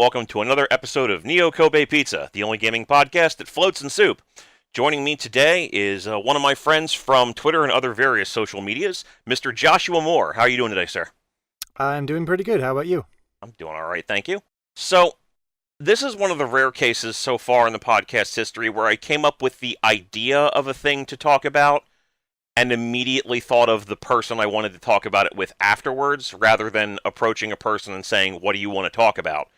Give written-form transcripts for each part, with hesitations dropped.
welcome to another episode of Neo Kobe Pizza, the only gaming podcast that floats in soup. Joining me today is one of my friends from Twitter and other various social medias, Mr. Joshua Moore. How are you doing today, sir? I'm doing pretty good. How about you? I'm doing all right, thank you. So, this is one of the rare cases so far in the podcast history where I came up with the idea of a thing to talk about and immediately thought of the person I wanted to talk about it with afterwards, rather than approaching a person and saying, what do you want to talk about?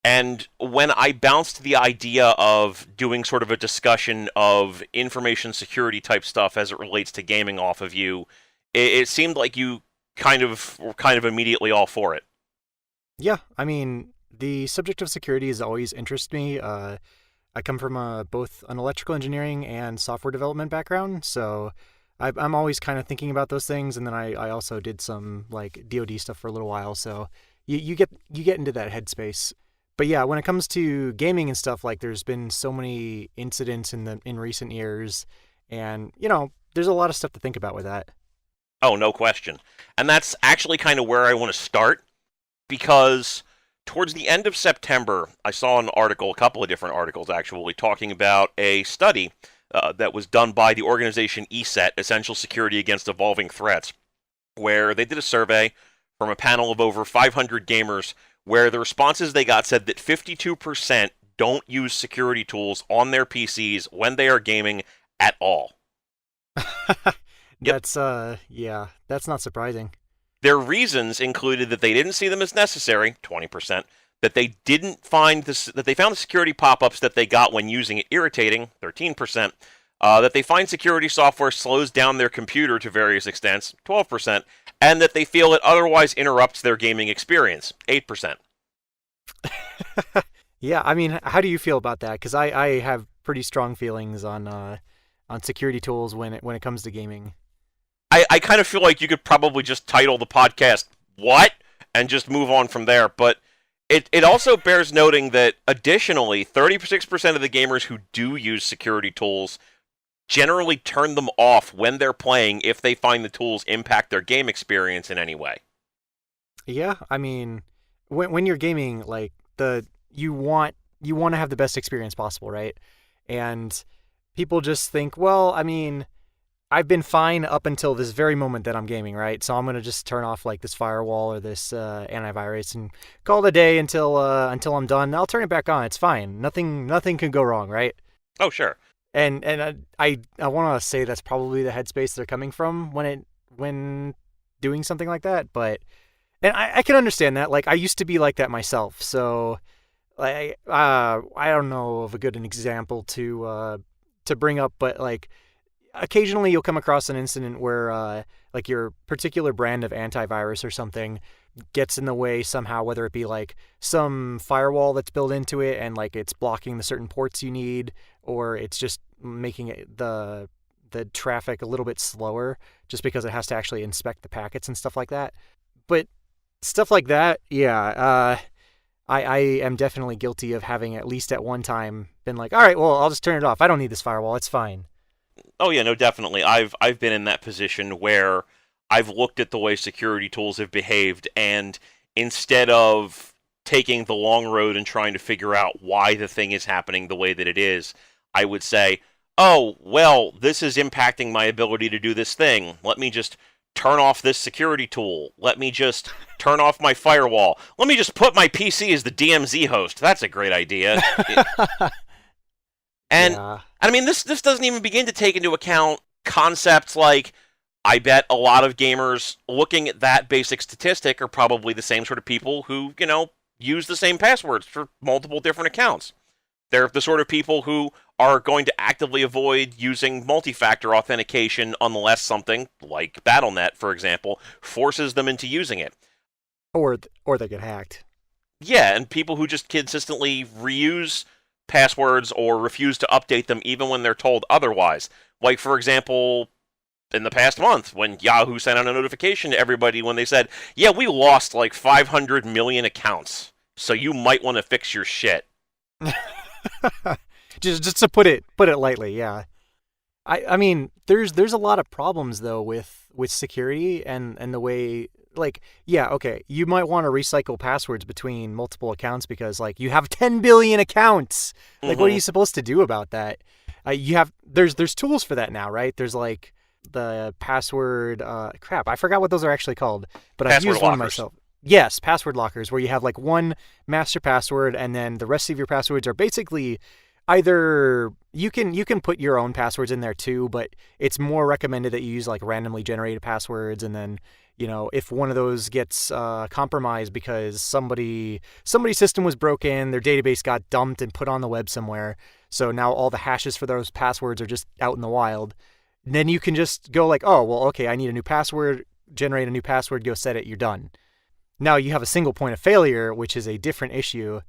And when I bounced the idea of doing sort of a discussion of information security type stuff as it relates to gaming off of you, it seemed like you were kind of immediately all for it. Yeah, I mean, the subject of security has always interested me. I come from both an electrical engineering and software development background, so I'm always kind of thinking about those things. And then I also did some like DoD stuff for a little while, so you get into that headspace. But yeah, when it comes to gaming and stuff, like there's been so many incidents in recent years, and there's a lot of stuff to think about with that. Oh, no question. And that's actually kind of where I want to start, because towards the end of September, I saw an article, a couple of different articles actually, talking about a study that was done by the organization ESET, Essential Security Against Evolving Threats, where they did a survey from a panel of over 500 gamers, where the responses they got said that 52% don't use security tools on their PCs when they are gaming at all. Yep. That's not surprising. Their reasons included that they didn't see them as necessary, 20%, that they didn't find that they found the security pop-ups that they got when using it irritating, 13%, that they find security software slows down their computer to various extents, 12%, and that they feel it otherwise interrupts their gaming experience, 8%. Yeah, I mean, how do you feel about that? Because I have pretty strong feelings on security tools when it comes to gaming. I kind of feel like you could probably just title the podcast "What?" and just move on from there, but it also bears noting that additionally, 36% of the gamers who do use security tools generally turn them off when they're playing if they find the tools impact their game experience in any way. Yeah, I mean, when you're gaming, like you want to have the best experience possible, right? And people just think, well, I mean, I've been fine up until this very moment that I'm gaming, right? So I'm gonna just turn off like this firewall or this antivirus and call it a day until I'm done. I'll turn it back on. It's fine. Nothing can go wrong, right? Oh, sure. And I want to say that's probably the headspace they're coming from when doing something like that. But and I can understand that. Like I used to be like that myself. So I don't know of a good example to bring up, but like occasionally you'll come across an incident where like your particular brand of antivirus or something gets in the way somehow, whether it be like some firewall that's built into it and like it's blocking the certain ports you need, or it's just making the traffic a little bit slower just because it has to actually inspect the packets and stuff like that. But stuff like that, yeah, I am definitely guilty of having at least at one time been like, all right, well, I'll just turn it off. I don't need this firewall. It's fine. Oh yeah, no, definitely. I've been in that position where I've looked at the way security tools have behaved, and instead of taking the long road and trying to figure out why the thing is happening the way that it is, I would say, oh, well, this is impacting my ability to do this thing. Let me just turn off this security tool. Let me just turn off my firewall. Let me just put my PC as the DMZ host. That's a great idea. And, Yeah. I mean, this doesn't even begin to take into account concepts like, I bet a lot of gamers looking at that basic statistic are probably the same sort of people who, use the same passwords for multiple different accounts. They're the sort of people who are going to actively avoid using multi-factor authentication unless something, like BattleNet, for example, forces them into using it. Or they get hacked. Yeah, and people who just consistently reuse passwords or refuse to update them even when they're told otherwise. Like, for example, in the past month, when Yahoo sent out a notification to everybody when they said, yeah, we lost like 500 million accounts, so you might want to fix your shit. just to put it lightly, yeah. I mean, there's a lot of problems though with security and the way like, yeah, okay, you might want to recycle passwords between multiple accounts because, like, you have 10 billion accounts. Like, what are Mm-hmm. you supposed to do about that? You have there's tools for that now, right? There's like the password. Crap, I forgot what those are actually called, but I've Password used one lockers. myself. Yes, password lockers, where you have like one master password, and then the rest of your passwords are basically either you can put your own passwords in there too, but it's more recommended that you use like randomly generated passwords, and then if one of those gets compromised because somebody's system was broken, their database got dumped and put on the web somewhere, so now all the hashes for those passwords are just out in the wild. Then you can just go like, oh well, okay, I need a new password, generate a new password, go set it, you're done. Now you have a single point of failure, which is a different issue,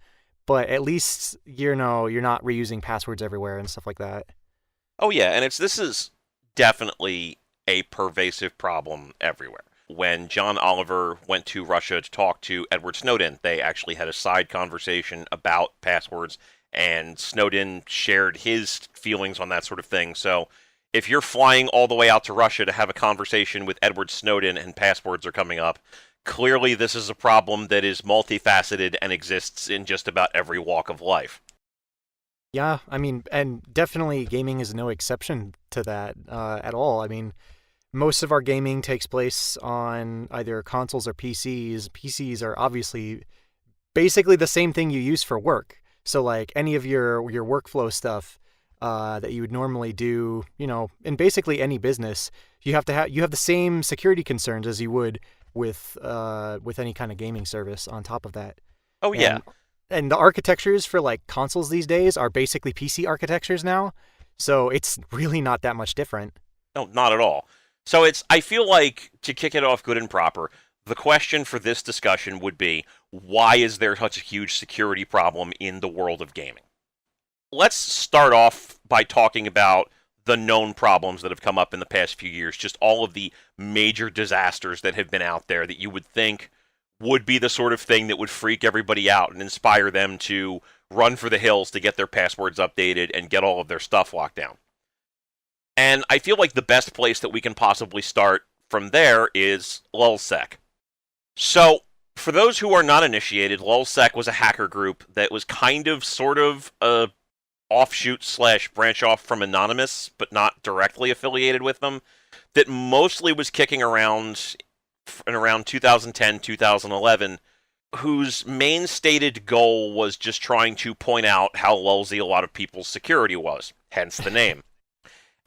but at least you're not reusing passwords everywhere and stuff like that. Oh yeah, and this is definitely a pervasive problem everywhere. When John Oliver went to Russia to talk to Edward Snowden, they actually had a side conversation about passwords, and Snowden shared his feelings on that sort of thing. So if you're flying all the way out to Russia to have a conversation with Edward Snowden and passwords are coming up, clearly this is a problem that is multifaceted and exists in just about every walk of life. Yeah, I mean, and definitely gaming is no exception to that at all. I mean, most of our gaming takes place on either consoles or PCs. PCs are obviously basically the same thing you use for work. So like any of your workflow stuff that you would normally do, in basically any business, you have the same security concerns as you would with any kind of gaming service on top of that. Oh yeah. And the architectures for like consoles these days are basically PC architectures now. So it's really not that much different. No, not at all. So I feel like, to kick it off good and proper, the question for this discussion would be, why is there such a huge security problem in the world of gaming? Let's start off by talking about the known problems that have come up in the past few years, just all of the major disasters that have been out there that you would think would be the sort of thing that would freak everybody out and inspire them to run for the hills to get their passwords updated and get all of their stuff locked down. And I feel like the best place that we can possibly start from there is lulzsec. So, for those who are not initiated, lulzsec was a hacker group that was kind of, sort of, a offshoot slash branch off from Anonymous, but not directly affiliated with them, that mostly was kicking around in around 2010, 2011, whose main stated goal was just trying to point out how lousy a lot of people's security was, hence the name.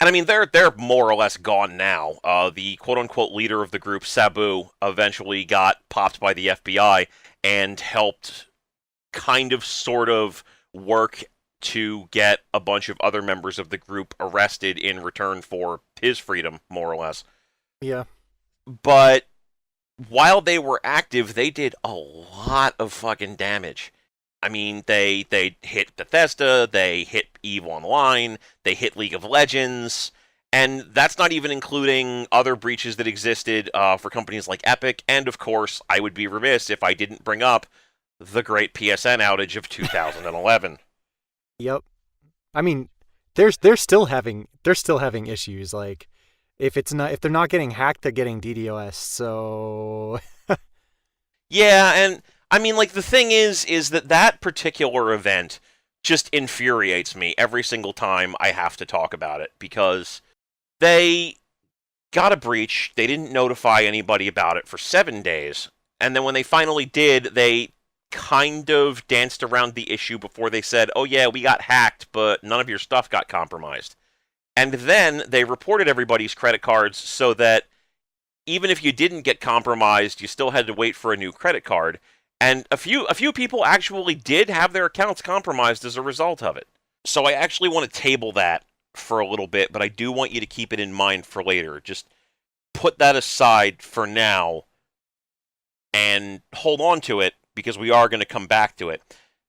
And I mean, they're more or less gone now. The quote-unquote leader of the group, Sabu, eventually got popped by the FBI and helped kind of sort of work to get a bunch of other members of the group arrested in return for his freedom, more or less. Yeah. But while they were active, they did a lot of fucking damage. I mean, they hit Bethesda, they hit EVE Online, they hit League of Legends, and that's not even including other breaches that existed for companies like Epic, and of course, I would be remiss if I didn't bring up the great PSN outage of 2011. Yep. I mean, they're still having issues. Like, if they're not getting hacked, they're getting DDoS. So Yeah, and I mean, like, the thing is that particular event just infuriates me every single time I have to talk about it, because they got a breach, they didn't notify anybody about it for 7 days, and then when they finally did, they kind of danced around the issue before they said, oh yeah, we got hacked, but none of your stuff got compromised. And then they reported everybody's credit cards so that even if you didn't get compromised, you still had to wait for a new credit card. And a few people actually did have their accounts compromised as a result of it. So I actually want to table that for a little bit, but I do want you to keep it in mind for later. Just put that aside for now and hold on to it, because we are going to come back to it.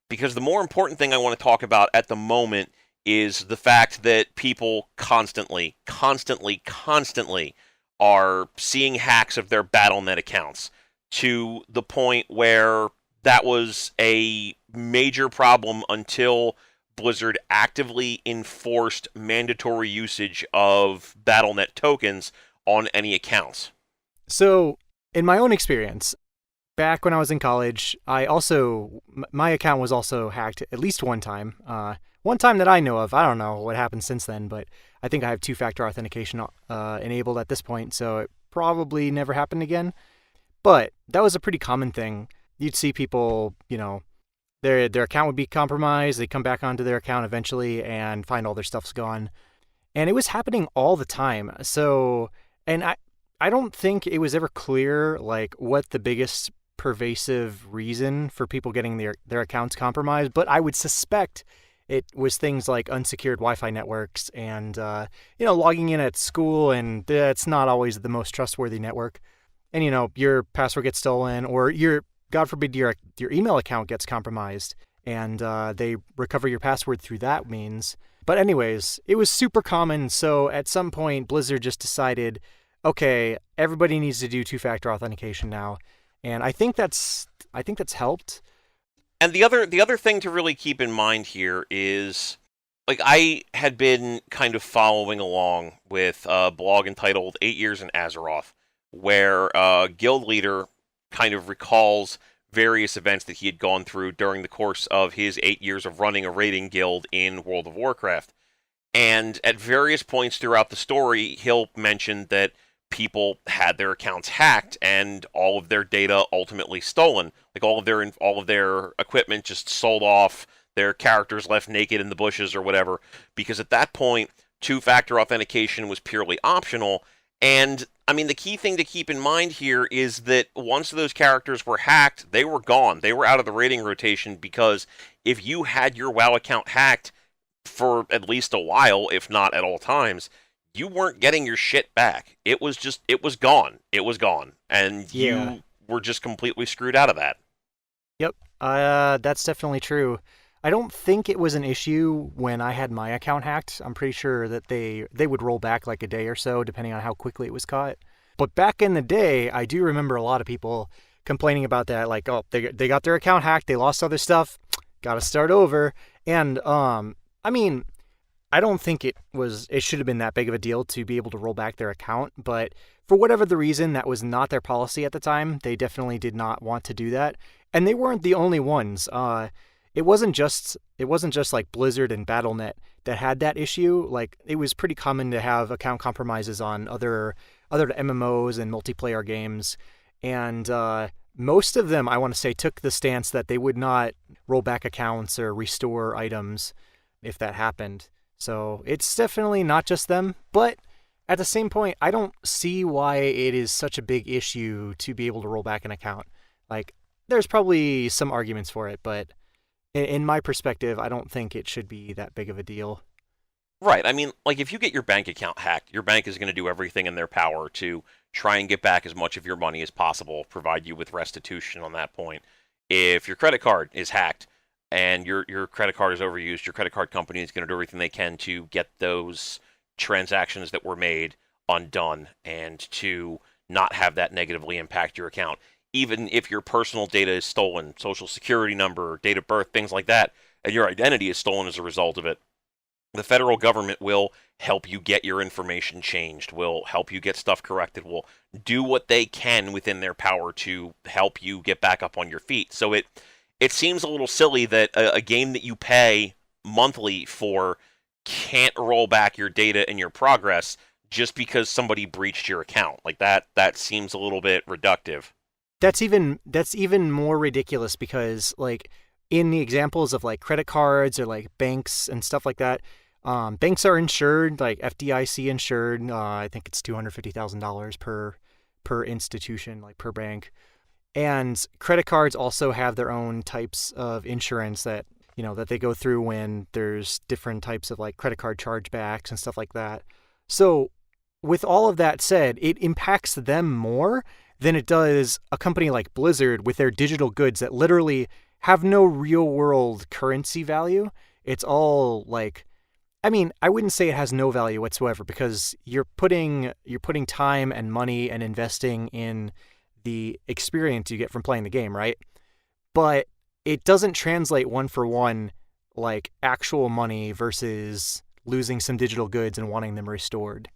Because the more important thing I want to talk about at the moment is the fact that people constantly are seeing hacks of their Battle.net accounts, to the point where that was a major problem until Blizzard actively enforced mandatory usage of Battle.net tokens on any accounts. So in my own experience, back when I was in college, my account was also hacked at least one time. One time that I know of. I don't know what happened since then, but I think I have two-factor authentication enabled at this point, so it probably never happened again. But that was a pretty common thing. You'd see people, their account would be compromised. They come back onto their account eventually and find all their stuff's gone. And it was happening all the time. So, and I don't think it was ever clear like what the biggest pervasive reason for people getting their accounts compromised, but I would suspect it was things like unsecured Wi-Fi networks and logging in at school, and that's not always the most trustworthy network. And your password gets stolen, or God forbid your email account gets compromised, and they recover your password through that means. But anyways, it was super common. So at some point, Blizzard just decided, okay, everybody needs to do two-factor authentication now. And I think that's helped. And the other thing to really keep in mind here is, like, I had been kind of following along with a blog entitled 8 Years in Azeroth, where a guild leader kind of recalls various events that he had gone through during the course of his 8 years of running a raiding guild in World of Warcraft. And at various points throughout the story, he'll mention that people had their accounts hacked and all of their data ultimately stolen. Like all of their equipment just sold off, their characters left naked in the bushes or whatever, because at that point, two-factor authentication was purely optional. And I mean, the key thing to keep in mind here is that once those characters were hacked, they were gone. They were out of the raiding rotation, because if you had your WoW account hacked for at least a while, if not at all times, you weren't getting your shit back. It was gone. It was gone. And you were just completely screwed out of that. Yep. That's definitely true. I don't think it was an issue when I had my account hacked. I'm pretty sure that they would roll back like a day or so, depending on how quickly it was caught. But back in the day, I do remember a lot of people complaining about that, like, oh, they got their account hacked, they lost other stuff, gotta start over. And, I mean, I don't think it should have been that big of a deal to be able to roll back their account, but for whatever the reason, that was not their policy at the time. They definitely did not want to do that. And they weren't the only ones. It wasn't just like Blizzard and Battle.net that had that issue. Like, it was pretty common to have account compromises on other MMOs and multiplayer games. And most of them, I want to say, took the stance that they would not roll back accounts or restore items if that happened. So it's definitely not just them, but at the same point, I don't see why it is such a big issue to be able to roll back an account. Like, there's probably some arguments for it, but in my perspective, I don't think it should be that big of a deal. Right. I mean, like, if you get your bank account hacked, your bank is going to do everything in their power to try and get back as much of your money as possible, provide you with restitution on that point. If your credit card is hacked and your credit card is overused, your credit card company is going to do everything they can to get those transactions that were made undone and to not have that negatively impact your account. Even if your personal data is stolen, social security number, date of birth, things like that, and your identity is stolen as a result of it, the federal government will help you get your information changed, will help you get stuff corrected, will do what they can within their power to help you get back up on your feet. So it seems a little silly that a game that you pay monthly for can't roll back your data and your progress just because somebody breached your account. Like, that seems a little bit reductive. That's even more ridiculous because, like, in the examples of like credit cards or like banks and stuff like that, banks are insured, like FDIC insured. I think it's $250,000 per institution, like per bank. And credit cards also have their own types of insurance that they go through when there's different types of like credit card chargebacks and stuff like that. So with all of that said, it impacts them more than it does a company like Blizzard with their digital goods that literally have no real world currency value. It's all like, I mean, I wouldn't say it has no value whatsoever because you're putting time and money and investing in the experience you get from playing the game, right? But it doesn't translate one for one like actual money versus losing some digital goods and wanting them restored.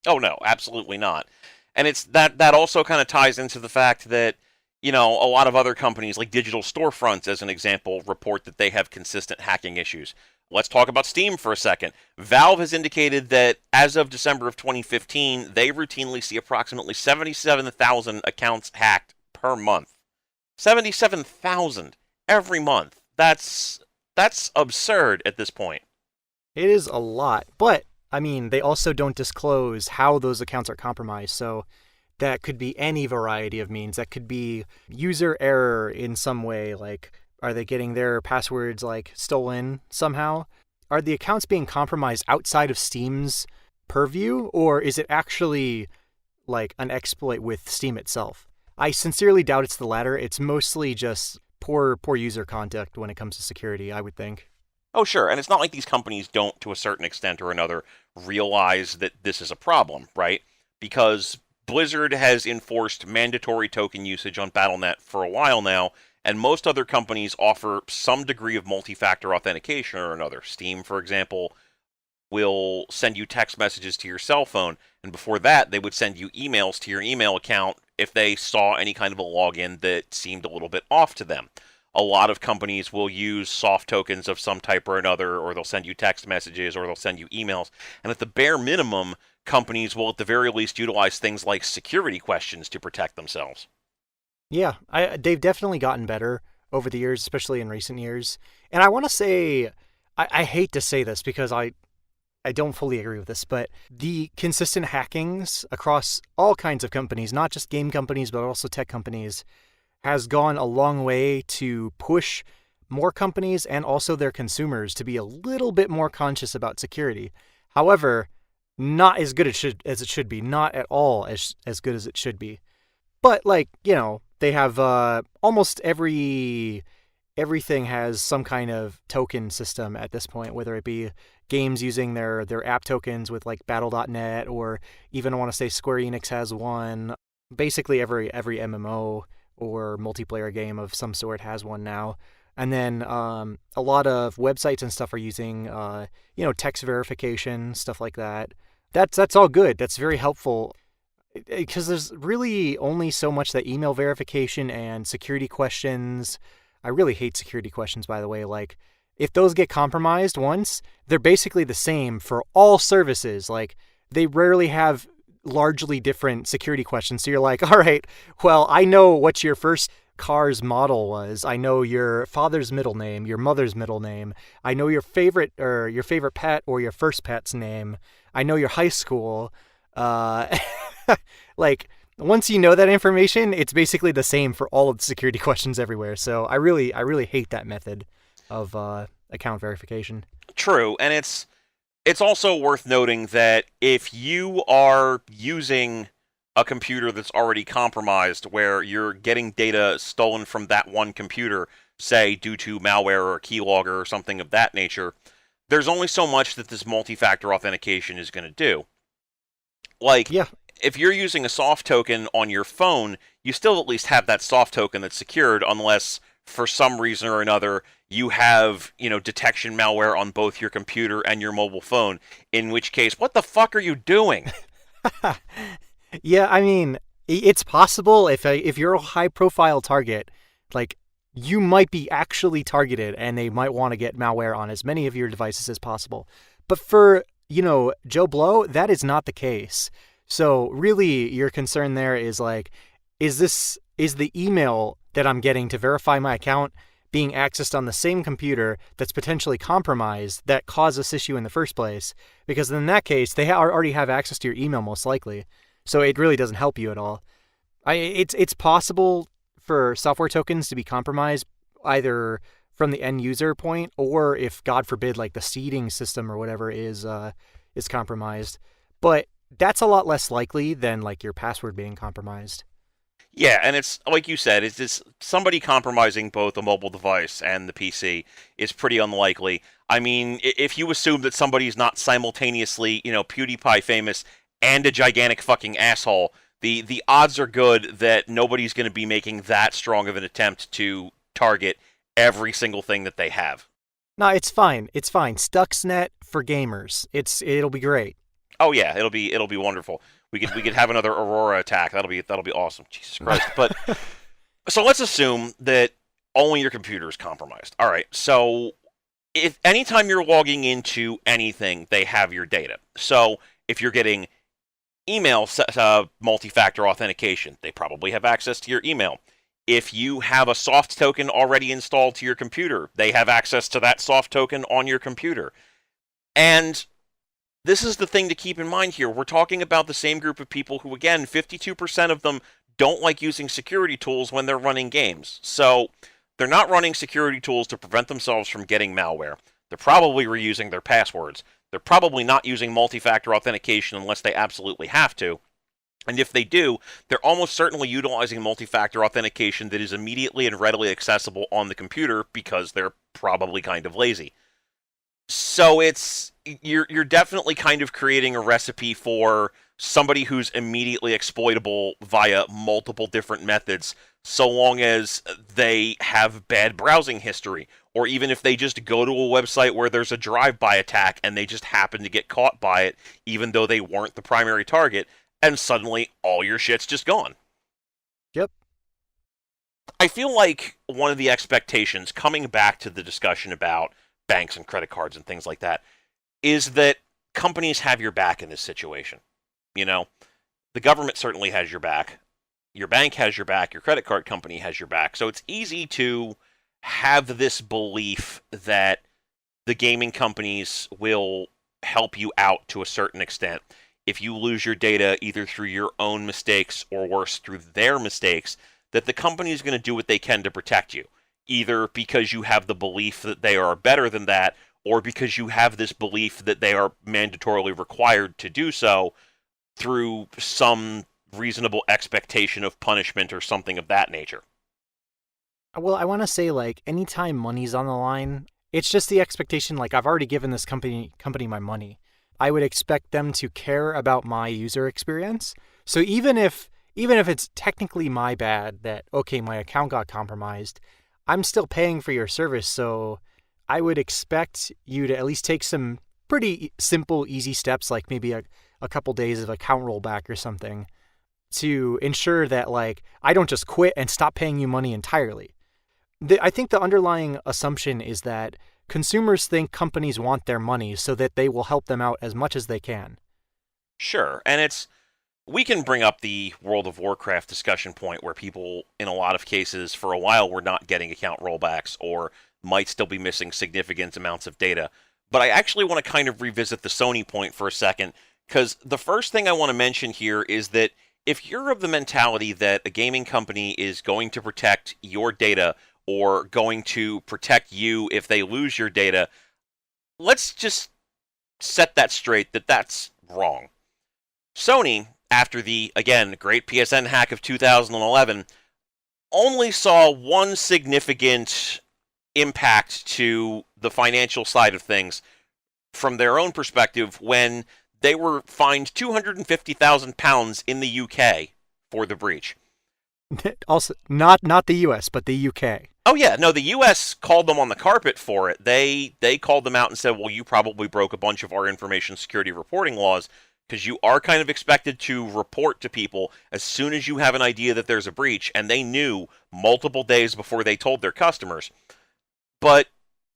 Oh no, absolutely not. And it's that also kind of ties into the fact that, a lot of other companies, like digital storefronts, as an example, report that they have consistent hacking issues. Let's talk about Steam for a second. Valve has indicated that as of December of 2015, they routinely see approximately 77,000 accounts hacked per month. 77,000 every month. That's absurd at this point. It is a lot, but I mean, they also don't disclose how those accounts are compromised, so that could be any variety of means. That could be user error in some way, like are they getting their passwords like stolen somehow? Are the accounts being compromised outside of Steam's purview, or is it actually like an exploit with Steam itself? I sincerely doubt it's the latter. It's mostly just poor user conduct when it comes to security, I would think. Oh, sure, and it's not like these companies don't, to a certain extent or another, realize that this is a problem, right? Because Blizzard has enforced mandatory token usage on Battle.net for a while now, and most other companies offer some degree of multi-factor authentication or another. Steam, for example, will send you text messages to your cell phone, and before that, they would send you emails to your email account if they saw any kind of a login that seemed a little bit off to them. A lot of companies will use soft tokens of some type or another, or they'll send you text messages, or they'll send you emails. And at the bare minimum, companies will at the very least utilize things like security questions to protect themselves. Yeah, they've definitely gotten better over the years, especially in recent years. And I want to say, I hate to say this because I don't fully agree with this, but the consistent hackings across all kinds of companies, not just game companies, but also tech companies, has gone a long way to push more companies and also their consumers to be a little bit more conscious about security. However, not as good as it should be, not at all as good as it should be. But they have almost everything has some kind of token system at this point, whether it be games using their app tokens with like Battle.net, or even I want to say Square Enix has one. Basically every MMO or multiplayer game of some sort has one now. And then a lot of websites and stuff are using text verification, stuff like that. That's all good. That's very helpful, because there's really only so much that email verification and security questions. I really hate security questions, by the way. Like, if those get compromised once, they're basically the same for all services. Like, they rarely have largely different security questions. So you're like, all right, well, I know what your first car's model was. I know your father's middle name, your mother's middle name. I know your favorite pet or your first pet's name. I know your high school. Like, once you know that information, it's basically the same for all of the security questions everywhere. So I really hate that method of account verification. True, and it's also worth noting that if you are using a computer that's already compromised, where you're getting data stolen from that one computer, say due to malware or keylogger or something of that nature, there's only so much that this multi-factor authentication is going to do. Like, Yeah. if you're using a soft token on your phone, you still at least have that soft token that's secured, unless for some reason or another you have, detection malware on both your computer and your mobile phone, in which case, what the fuck are you doing? Yeah, I mean, it's possible if you're a high-profile target, like, you might be actually targeted, and they might want to get malware on as many of your devices as possible. But for, Joe Blow, that is not the case. So really, your concern there is like, is the email that I'm getting to verify my account being accessed on the same computer that's potentially compromised that caused this issue in the first place? Because in that case, they already have access to your email most likely. So it really doesn't help you at all. It's possible for software tokens to be compromised either from the end user point, or if, God forbid, like the seeding system or whatever is compromised. But that's a lot less likely than like your password being compromised. Yeah, and it's like you said, it's just somebody compromising both a mobile device and the PC is pretty unlikely. I mean, if you assume that somebody's not simultaneously, PewDiePie famous and a gigantic fucking asshole, the odds are good that nobody's going to be making that strong of an attempt to target every single thing that they have. No, it's fine. It's fine. Stuxnet for gamers. It'll be great. Oh yeah, it'll be wonderful. We could have another Aurora attack. That'll be awesome. Jesus Christ. But so let's assume that only your computer is compromised. All right. So if anytime you're logging into anything, they have your data. So if you're getting email multi-factor authentication, they probably have access to your email. If you have a soft token already installed to your computer, they have access to that soft token on your computer. And this is the thing to keep in mind here. We're talking about the same group of people who, again, 52% of them don't like using security tools when they're running games. So they're not running security tools to prevent themselves from getting malware. They're probably reusing their passwords. They're probably not using multi-factor authentication unless they absolutely have to. And if they do, they're almost certainly utilizing multi-factor authentication that is immediately and readily accessible on the computer because they're probably kind of lazy. So you're definitely kind of creating a recipe for somebody who's immediately exploitable via multiple different methods, so long as they have bad browsing history, or even if they just go to a website where there's a drive-by attack and they just happen to get caught by it, even though they weren't the primary target, and suddenly all your shit's just gone. Yep. I feel like one of the expectations, coming back to the discussion about banks and credit cards and things like that, is that companies have your back in this situation. You know, the government certainly has your back. Your bank has your back. Your credit card company has your back. So it's easy to have this belief that the gaming companies will help you out to a certain extent. If you lose your data either through your own mistakes or worse, through their mistakes, that the company is going to do what they can to protect you. Either because you have the belief that they are better than that, or because you have this belief that they are mandatorily required to do so through some reasonable expectation of punishment or something of that nature. Well, I want to say, like, anytime money's on the line, it's just the expectation, like, I've already given this company my money. I would expect them to care about my user experience. So even if it's technically my bad that, okay, my account got compromised, I'm still paying for your service, so I would expect you to at least take some pretty simple, easy steps, like maybe a couple days of account rollback or something, to ensure that, like, I don't just quit and stop paying you money entirely. I think the underlying assumption is that consumers think companies want their money so that they will help them out as much as they can. Sure, and we can bring up the World of Warcraft discussion point where people, in a lot of cases, for a while were not getting account rollbacks or might still be missing significant amounts of data. But I actually want to kind of revisit the Sony point for a second, because the first thing I want to mention here is that if you're of the mentality that a gaming company is going to protect your data or going to protect you if they lose your data, let's just set that straight, that's wrong. Sony, after the, again, great PSN hack of 2011, only saw one significant impact to the financial side of things from their own perspective when they were fined £250,000 in the UK for the breach. Also, not the US, but the UK. Oh yeah, no, the US called them on the carpet for it. They called them out and said, well, you probably broke a bunch of our information security reporting laws, because you are kind of expected to report to people as soon as you have an idea that there's a breach, and they knew multiple days before they told their customers. But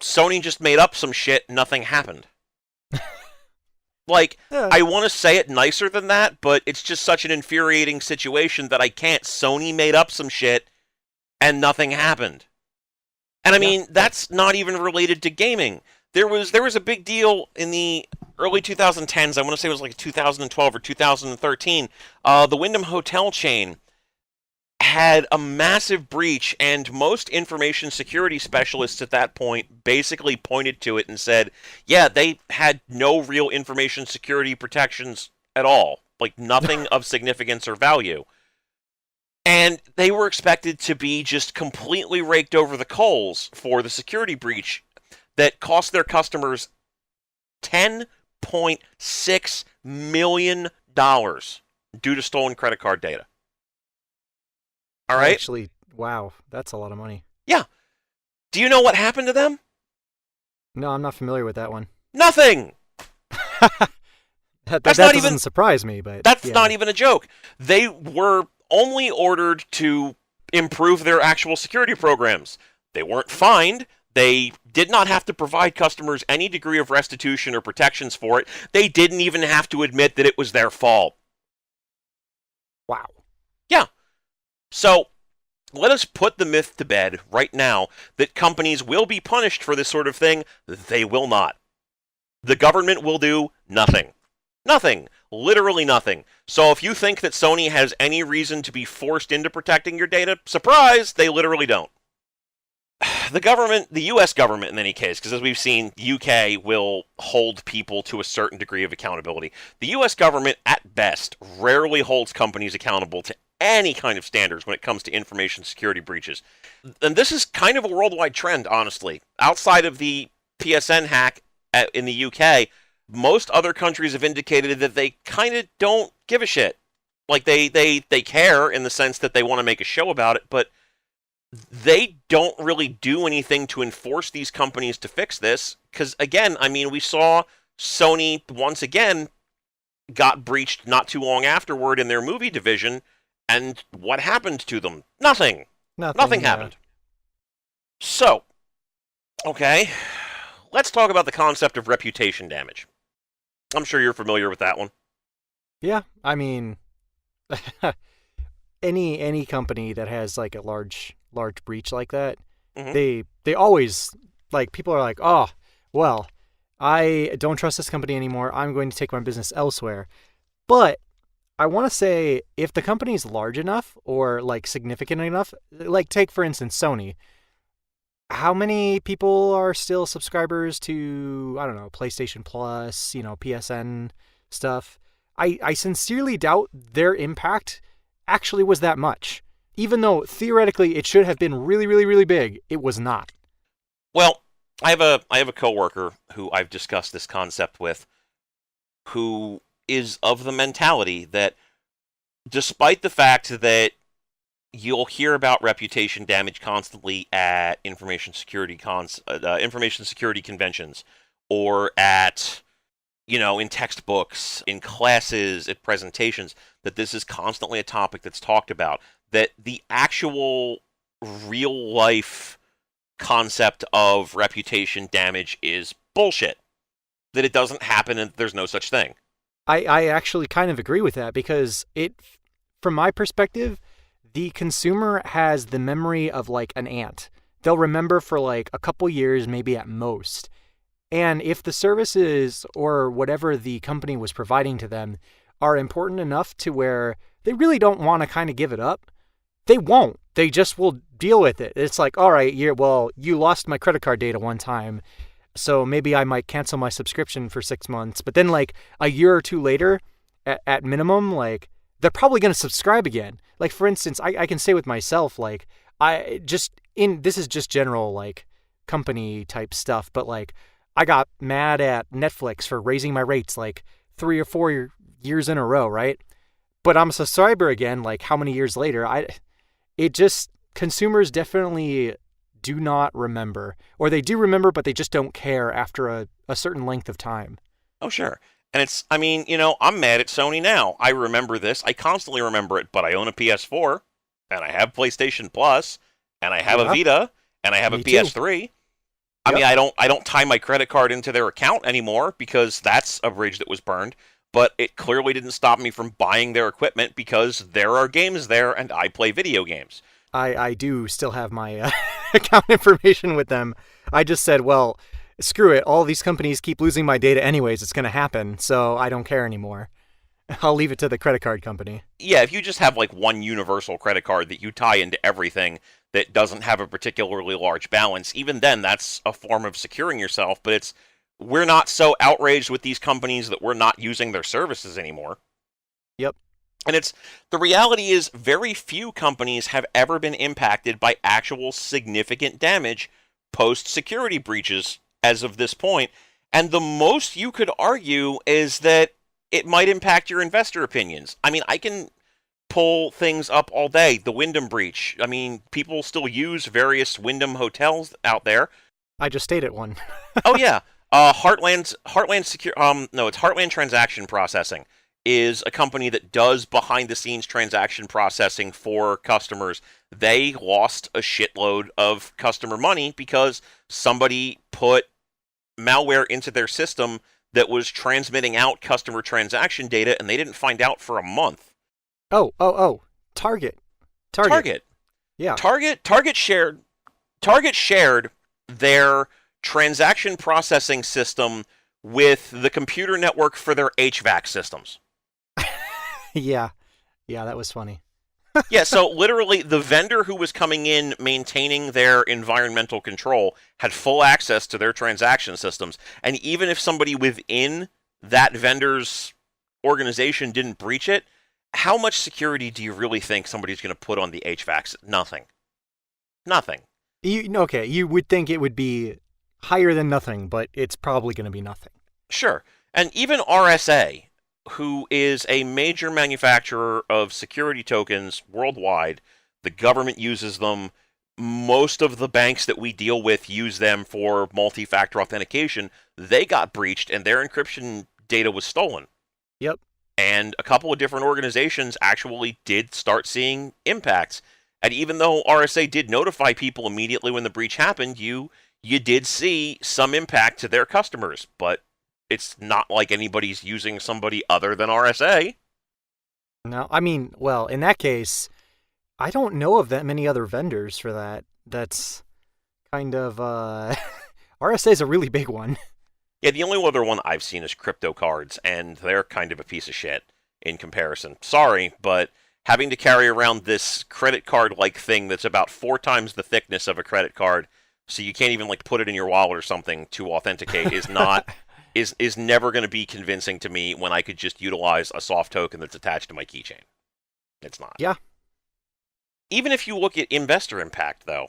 Sony just made up some shit, nothing happened. Like, I want to say it nicer than that, but it's just such an infuriating situation that I can't. Sony made up some shit, and nothing happened. And I mean, that's not even related to gaming. There was a big deal in the early 2010s, I want to say it was like 2012 or 2013, the Wyndham Hotel chain had a massive breach, and most information security specialists at that point basically pointed to it and said, yeah, they had no real information security protections at all, like nothing of significance or value. And they were expected to be just completely raked over the coals for the security breach that cost their customers $10.6 million due to stolen credit card data. All right? Actually, wow, that's a lot of money. Yeah. Do you know what happened to them? No, I'm not familiar with that one. Nothing! That That's not doesn't even surprise me, but that's yeah. not even a joke. They were only ordered to improve their actual security programs. They weren't fined. They did not have to provide customers any degree of restitution or protections for it. They didn't even have to admit that it was their fault. Wow. Yeah. So let us put the myth to bed right now that companies will be punished for this sort of thing. They will not. The government will do nothing. Nothing. Literally nothing. So if you think that Sony has any reason to be forced into protecting your data, surprise, they literally don't. The government, the US government in any case, because as we've seen, UK will hold people to a certain degree of accountability. The US government, at best, rarely holds companies accountable to any kind of standards when it comes to information security breaches. And this is kind of a worldwide trend, honestly. Outside of the PSN hack in the UK, most other countries have indicated that they kind of don't give a shit. Like, they care in the sense that they want to make a show about it, but they don't really do anything to enforce these companies to fix this. Because, again, I mean, we saw Sony, once again, got breached not too long afterward in their movie division, and what happened to them? Nothing. Nothing happened. So, okay, let's talk about the concept of reputation damage. I'm sure you're familiar with that one. Yeah, I mean, any company that has like a large breach like that, they always, like, people are like, oh, well, I don't trust this company anymore. I'm going to take my business elsewhere. But I want to say, if the company is large enough or like significant enough, like take for instance Sony. How many people are still subscribers to, I don't know, PlayStation Plus, PSN stuff? I sincerely doubt their impact actually was that much. Even though theoretically it should have been really, really, really big, it was not. Well, I have a coworker who I've discussed this concept with, who is of the mentality that despite the fact that you'll hear about reputation damage constantly at information security conventions, or at, in textbooks, in classes, at presentations, that this is constantly a topic that's talked about, that the actual real life concept of reputation damage is bullshit. That it doesn't happen and there's no such thing. I actually kind of agree with that, because from my perspective, the consumer has the memory of like an ant. They'll remember for like a couple years, maybe at most. And if the services or whatever the company was providing to them are important enough to where they really don't want to kind of give it up, they won't. They just will deal with it. It's like, all right, you lost my credit card data one time, so maybe I might cancel my subscription for 6 months. But then like a year or two later, at minimum, like, they're probably going to subscribe again. Like, for instance, I can say with myself, like, this is just general, like, company type stuff, but like, I got mad at Netflix for raising my rates like 3 or 4 years in a row, right? But I'm a subscriber again, like, how many years later? Consumers definitely do not remember, or they do remember, but they just don't care after a certain length of time. Oh, sure. And I'm mad at Sony now. I remember this. I constantly remember it, but I own a PS4, and I have PlayStation Plus, and I have a Vita, and I have a PS3. Too. I mean, I don't tie my credit card into their account anymore, because that's a bridge that was burned, but it clearly didn't stop me from buying their equipment, because there are games there, and I play video games. I do still have my account information with them. I just said, well, screw it. All these companies keep losing my data anyways. It's going to happen, so I don't care anymore. I'll leave it to the credit card company. Yeah, if you just have like one universal credit card that you tie into everything that doesn't have a particularly large balance, even then that's a form of securing yourself, but we're not so outraged with these companies that we're not using their services anymore. Yep. And the reality is very few companies have ever been impacted by actual significant damage post-security breaches as of this point. And the most you could argue is that it might impact your investor opinions. I mean, I can pull things up all day. The Wyndham breach. I mean, people still use various Wyndham hotels out there. I just stayed at one. Oh, yeah. It's Heartland Transaction Processing is a company that does behind the scenes transaction processing for customers. They lost a shitload of customer money because somebody put malware into their system that was transmitting out customer transaction data, and they didn't find out for a month. Oh. Target. Yeah. Target shared their transaction processing system with the computer network for their HVAC systems. Yeah, that was funny. Yeah, so literally the vendor who was coming in maintaining their environmental control had full access to their transaction systems. And even if somebody within that vendor's organization didn't breach it, how much security do you really think somebody's going to put on the HVAC? Nothing. You would think it would be higher than nothing, but it's probably going to be nothing. Sure. And even RSA, who is a major manufacturer of security tokens worldwide, the government uses them. Most of the banks that we deal with use them for multi-factor authentication. They got breached and their encryption data was stolen. Yep. And a couple of different organizations actually did start seeing impacts. And even though RSA did notify people immediately when the breach happened, you did see some impact to their customers. But it's not like anybody's using somebody other than RSA. No, I mean, well, in that case, I don't know of that many other vendors for that. That's kind of, RSA is a really big one. Yeah, the only other one I've seen is crypto cards, and they're kind of a piece of shit in comparison. Sorry, but having to carry around this credit card-like thing that's about 4 times the thickness of a credit card, so you can't even like put it in your wallet or something to authenticate is not is never going to be convincing to me when I could just utilize a soft token that's attached to my keychain. It's not. Yeah. Even if you look at investor impact, though,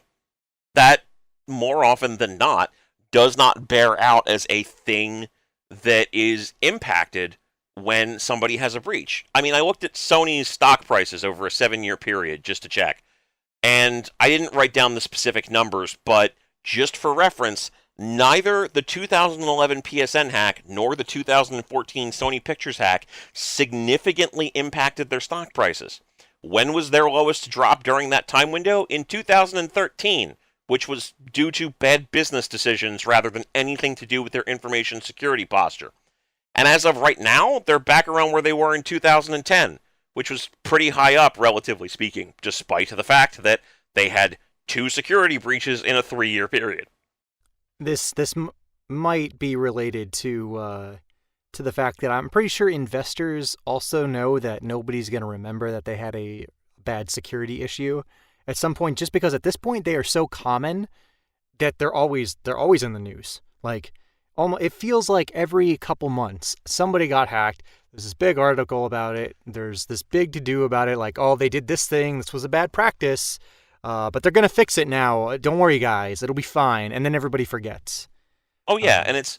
that more often than not does not bear out as a thing that is impacted when somebody has a breach. I mean, I looked at Sony's stock prices over a 7-year period just to check, and I didn't write down the specific numbers, but just for reference, neither the 2011 PSN hack nor the 2014 Sony Pictures hack significantly impacted their stock prices. When was their lowest drop during that time window? In 2013, which was due to bad business decisions rather than anything to do with their information security posture. And as of right now, they're back around where they were in 2010, which was pretty high up, relatively speaking, despite the fact that they had 2 security breaches in a 3-year period. This might be related to the fact that I'm pretty sure investors also know that nobody's going to remember that they had a bad security issue at some point, just because at this point they are so common that they're always in the news. Like, it feels like every couple months somebody got hacked. There's this big article about it. There's this big to-do about it, like, oh, they did this thing. This was a bad practice, but they're going to fix it now. Don't worry, guys. It'll be fine. And then everybody forgets. Oh, yeah, and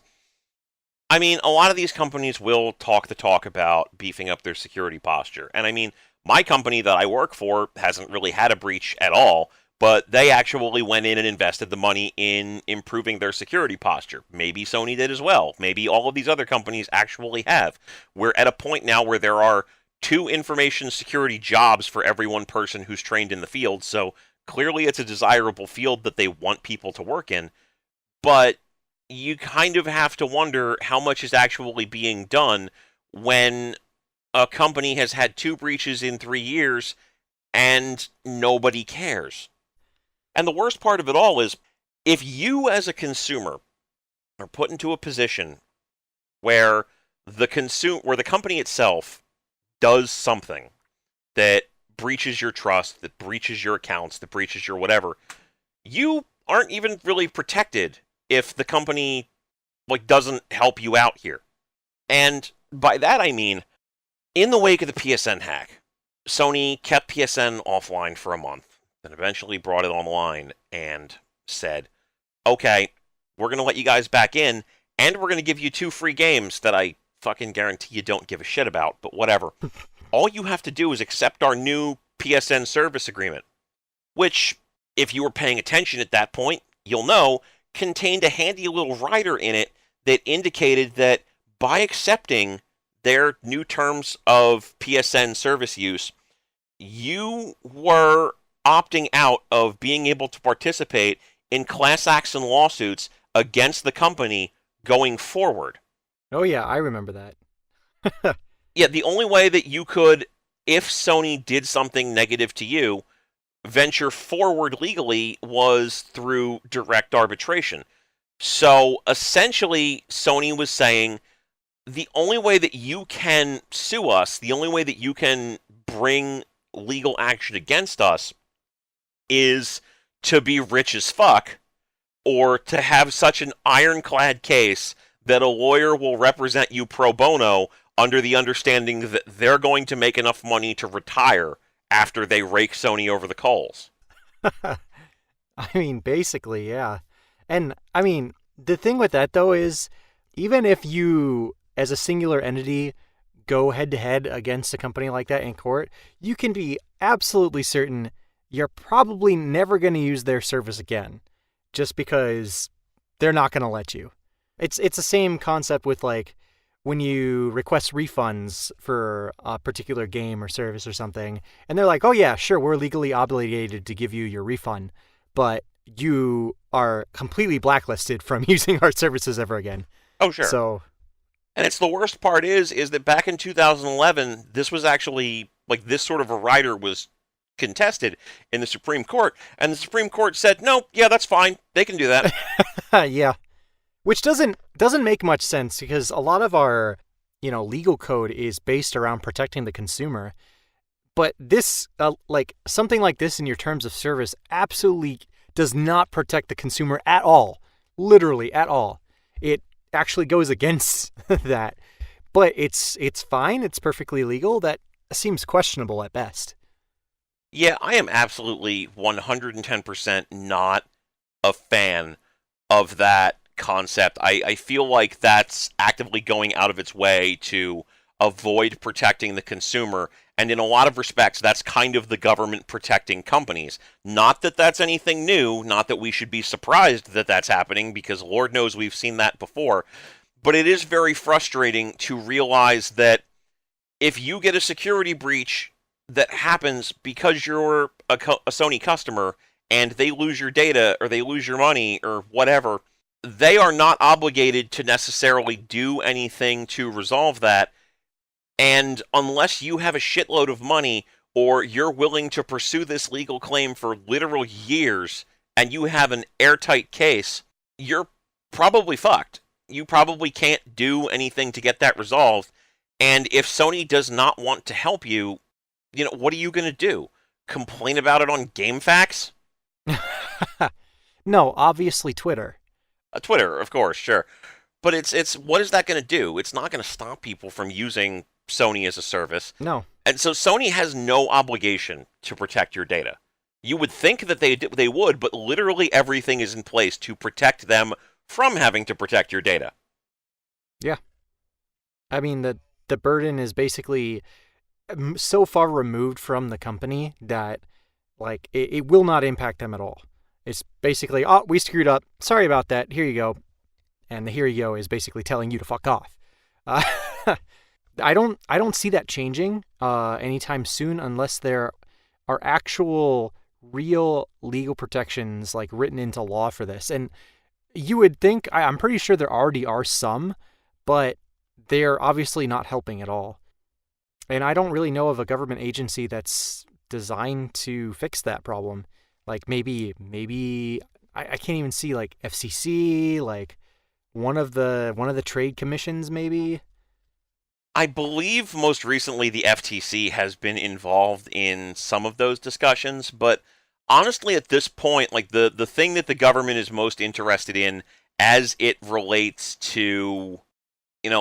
I mean, a lot of these companies will talk the talk about beefing up their security posture. And I mean, my company that I work for hasn't really had a breach at all, but they actually went in and invested the money in improving their security posture. Maybe Sony did as well. Maybe all of these other companies actually have. We're at a point now where there are 2 information security jobs for every one person who's trained in the field, so clearly it's a desirable field that they want people to work in, but you kind of have to wonder how much is actually being done when a company has had 2 breaches in 3 years and nobody cares. And the worst part of it all is, if you as a consumer are put into a position where the company itself does something that breaches your trust, that breaches your accounts, that breaches your whatever, you aren't even really protected if the company doesn't help you out here. And by that I mean, in the wake of the PSN hack, Sony kept PSN offline for a month, then eventually brought it online and said, okay, we're going to let you guys back in, and we're going to give you 2 free games that I fucking guarantee you don't give a shit about, but whatever. All you have to do is accept our new PSN service agreement, which, if you were paying attention at that point, you'll know, contained a handy little rider in it that indicated that by accepting their new terms of PSN service use, you were opting out of being able to participate in class action lawsuits against the company going forward. Oh yeah, I remember that. Yeah, the only way that you could, if Sony did something negative to you, venture forward legally was through direct arbitration. So essentially, Sony was saying the only way that you can sue us, the only way that you can bring legal action against us is to be rich as fuck or to have such an ironclad case that a lawyer will represent you pro bono under the understanding that they're going to make enough money to retire after they rake Sony over the coals. I mean, basically, yeah. And I mean, the thing with that though is even if you as a singular entity go head to head against a company like that in court, you can be absolutely certain you're probably never going to use their service again just because they're not going to let you. It's the same concept with like when you request refunds for a particular game or service or something, and they're like, oh yeah, sure, we're legally obligated to give you your refund, but you are completely blacklisted from using our services ever again. Oh, sure. So, and it's the worst part is that back in 2011, this was actually, like, this sort of a rider was contested in the Supreme Court, and the Supreme Court said, no, yeah, that's fine, they can do that. yeah. Which doesn't make much sense because a lot of our, legal code is based around protecting the consumer. But this, like something like this in your terms of service absolutely does not protect the consumer at all. Literally at all. It actually goes against that. But it's fine. It's perfectly legal. That seems questionable at best. Yeah, I am absolutely 110% not a fan of that concept. I feel like that's actively going out of its way to avoid protecting the consumer, and in a lot of respects, that's kind of the government protecting companies. Not that that's anything new, not that we should be surprised that that's happening, because Lord knows we've seen that before, but it is very frustrating to realize that if you get a security breach that happens because you're a Sony customer, and they lose your data, or they lose your money, or whatever, they are not obligated to necessarily do anything to resolve that. And unless you have a shitload of money or you're willing to pursue this legal claim for literal years and you have an airtight case, you're probably fucked. You probably can't do anything to get that resolved. And if Sony does not want to help you, what are you going to do? Complain about it on GameFAQs? No, obviously Twitter. Twitter, of course, sure. But it's what is that going to do? It's not going to stop people from using Sony as a service. No. And so Sony has no obligation to protect your data. You would think that they would, but literally everything is in place to protect them from having to protect your data. Yeah. I mean, the burden is basically so far removed from the company that like it will not impact them at all. It's basically, oh, we screwed up. Sorry about that. Here you go. And the here you go is basically telling you to fuck off. I don't see that changing anytime soon unless there are actual real legal protections like written into law for this. And you would think, I'm pretty sure there already are some, but they're obviously not helping at all. And I don't really know of a government agency that's designed to fix that problem. Like maybe I can't even see like FCC, like one of the trade commissions maybe. I believe most recently the FTC has been involved in some of those discussions, but honestly at this point, like the thing that the government is most interested in as it relates to,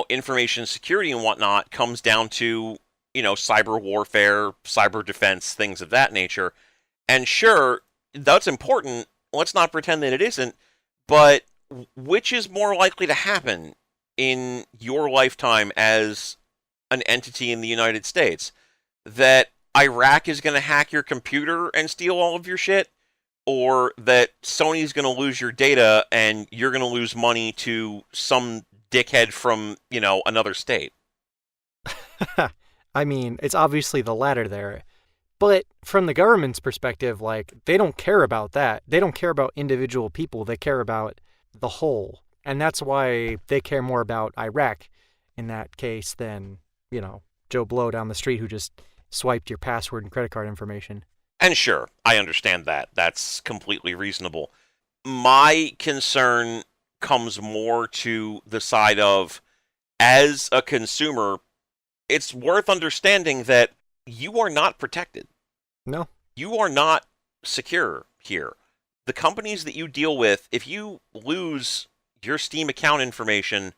information security and whatnot comes down to, cyber warfare, cyber defense, things of that nature. And sure, that's important. Let's not pretend that it isn't. But which is more likely to happen in your lifetime as an entity in the United States? That Iraq is going to hack your computer and steal all of your shit? Or that Sony's going to lose your data and you're going to lose money to some dickhead from, another state. I mean, it's obviously the latter there. But from the government's perspective, like, they don't care about that. They don't care about individual people. They care about the whole. And that's why they care more about Iraq in that case than, Joe Blow down the street who just swiped your password and credit card information. And sure, I understand that. That's completely reasonable. My concern comes more to the side of, as a consumer, it's worth understanding that you are not protected. No. You are not secure here. The companies that you deal with, if you lose your Steam account information,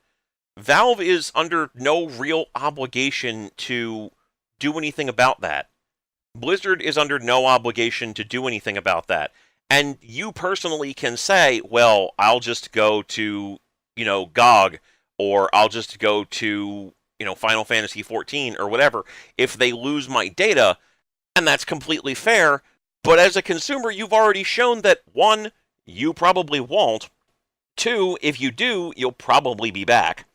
Valve is under no real obligation to do anything about that. Blizzard is under no obligation to do anything about that. And you personally can say, well, I'll just go to, GOG, or I'll just go to, Final Fantasy 14 or whatever, if they lose my data, and that's completely fair. But as a consumer, you've already shown that, 1, you probably won't. 2, if you do, you'll probably be back.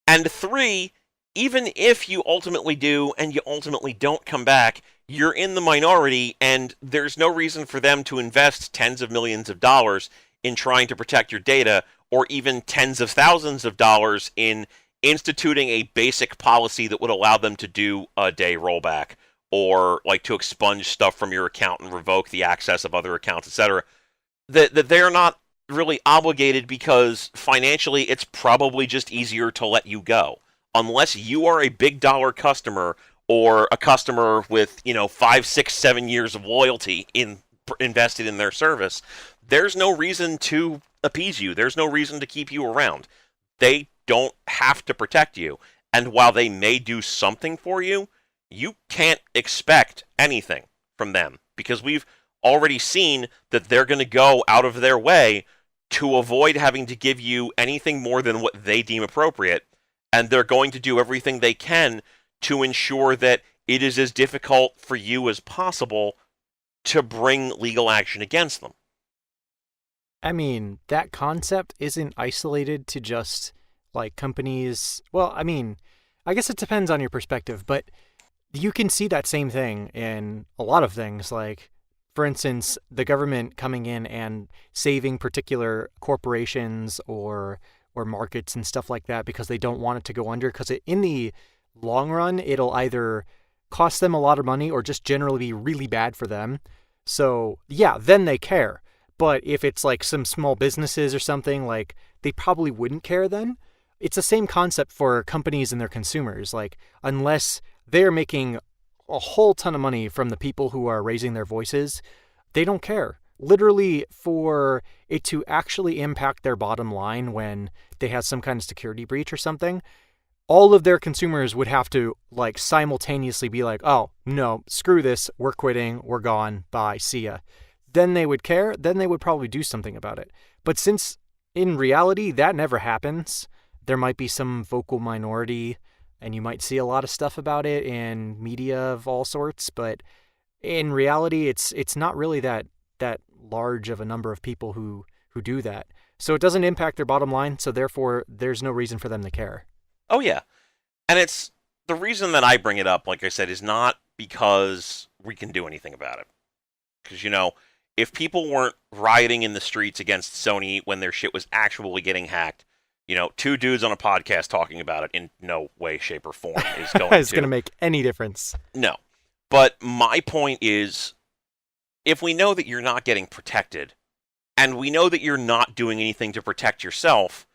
And 3, even if you ultimately do and you ultimately don't come back, you're in the minority, and there's no reason for them to invest tens of millions of dollars in trying to protect your data, or even tens of thousands of dollars in instituting a basic policy that would allow them to do a day rollback, or like to expunge stuff from your account and revoke the access of other accounts, etc. That they're not really obligated, because financially it's probably just easier to let you go. Unless you are a big dollar customer, or a customer with, 5, 6, 7 years of loyalty invested in their service, there's no reason to appease you. There's no reason to keep you around. They don't have to protect you. And while they may do something for you, you can't expect anything from them, because we've already seen that they're going to go out of their way to avoid having to give you anything more than what they deem appropriate, and they're going to do everything they can to ensure that it is as difficult for you as possible to bring legal action against them. I mean, that concept isn't isolated to just, like, companies. Well, I mean, I guess it depends on your perspective, but you can see that same thing in a lot of things. Like, for instance, the government coming in and saving particular corporations or markets and stuff like that because they don't want it to go under, because in the long run, it'll either cost them a lot of money or just generally be really bad for them. So, yeah, then they care. But if it's like some small businesses or something, like, they probably wouldn't care then. It's the same concept for companies and their consumers. Like, unless they're making a whole ton of money from the people who are raising their voices, they don't care. Literally, for it to actually impact their bottom line when they have some kind of security breach or something, all of their consumers would have to, like, simultaneously be like, oh, no, screw this, we're quitting, we're gone, bye, see ya. Then they would care, then they would probably do something about it. But since in reality that never happens, there might be some vocal minority, and you might see a lot of stuff about it in media of all sorts, but in reality it's not really that large of a number of people who do that. So it doesn't impact their bottom line, so therefore there's no reason for them to care. Oh, yeah. And it's the reason that I bring it up, like I said, is not because we can do anything about it. Because, if people weren't rioting in the streets against Sony when their shit was actually getting hacked, 2 dudes on a podcast talking about it in no way, shape, or form is going it's going to make any difference. No. But my point is, if we know that you're not getting protected, and we know that you're not doing anything to protect yourself,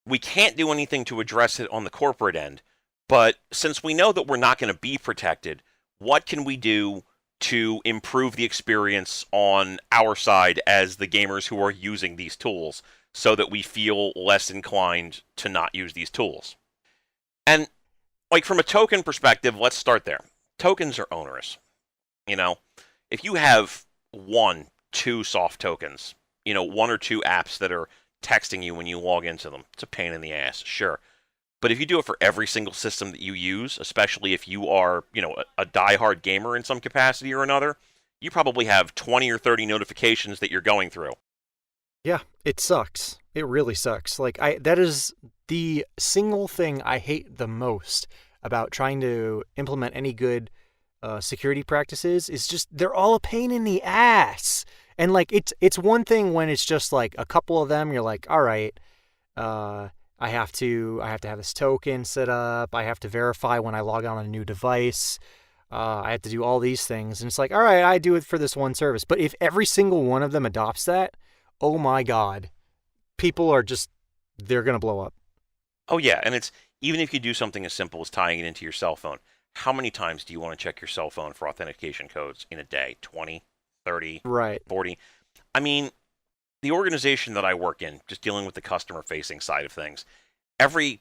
we can't do anything to address it on the corporate end. But since we know that we're not going to be protected, what can we do to improve the experience on our side as the gamers who are using these tools, so that we feel less inclined to not use these tools? And, like, from a token perspective, let's start there. Tokens are onerous. If you have 1, 2 soft tokens, 1 or 2 apps that are texting you when you log into them, it's a pain in the ass, sure. But if you do it for every single system that you use, especially if you are, a diehard gamer in some capacity or another, you probably have 20 or 30 notifications that you're going through. Yeah, it sucks. It really sucks. Like that is the single thing I hate the most about trying to implement any good security practices is just they're all a pain in the ass. And like it's one thing when it's just like a couple of them. You're like, all right, I have to have this token set up. I have to verify when I log on a new device. I have to do all these things, and it's like, all right, I do it for this one service. But if every single one of them adopts that, oh my god, people are just they're gonna blow up. Oh yeah, and it's even if you do something as simple as tying it into your cell phone, how many times do you want to check your cell phone for authentication codes in a day? 20, 30, Right. 40? I mean, the organization that I work in, just dealing with the customer facing side of things, every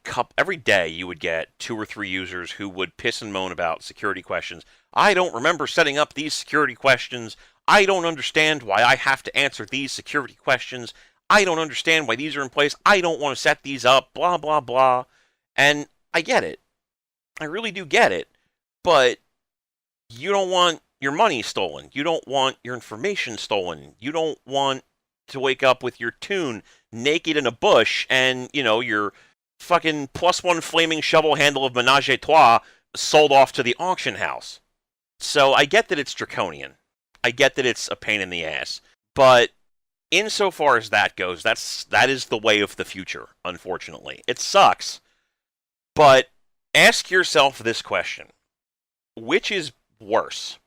day you would get 2 or 3 users who would piss and moan about security questions. I don't remember setting up these security questions. I don't understand why I have to answer these security questions. I don't understand why these are in place. I don't want to set these up, blah, blah, blah. And I get it. I really do get it. But you don't want your money stolen. You don't want your information stolen. You don't want to wake up with your tune naked in a bush and, your fucking +1 flaming shovel handle of Menage a Trois sold off to the auction house. So I get that it's draconian. I get that it's a pain in the ass. But insofar as that goes, that is the way of the future, unfortunately. It sucks. But ask yourself this question. Which is worse?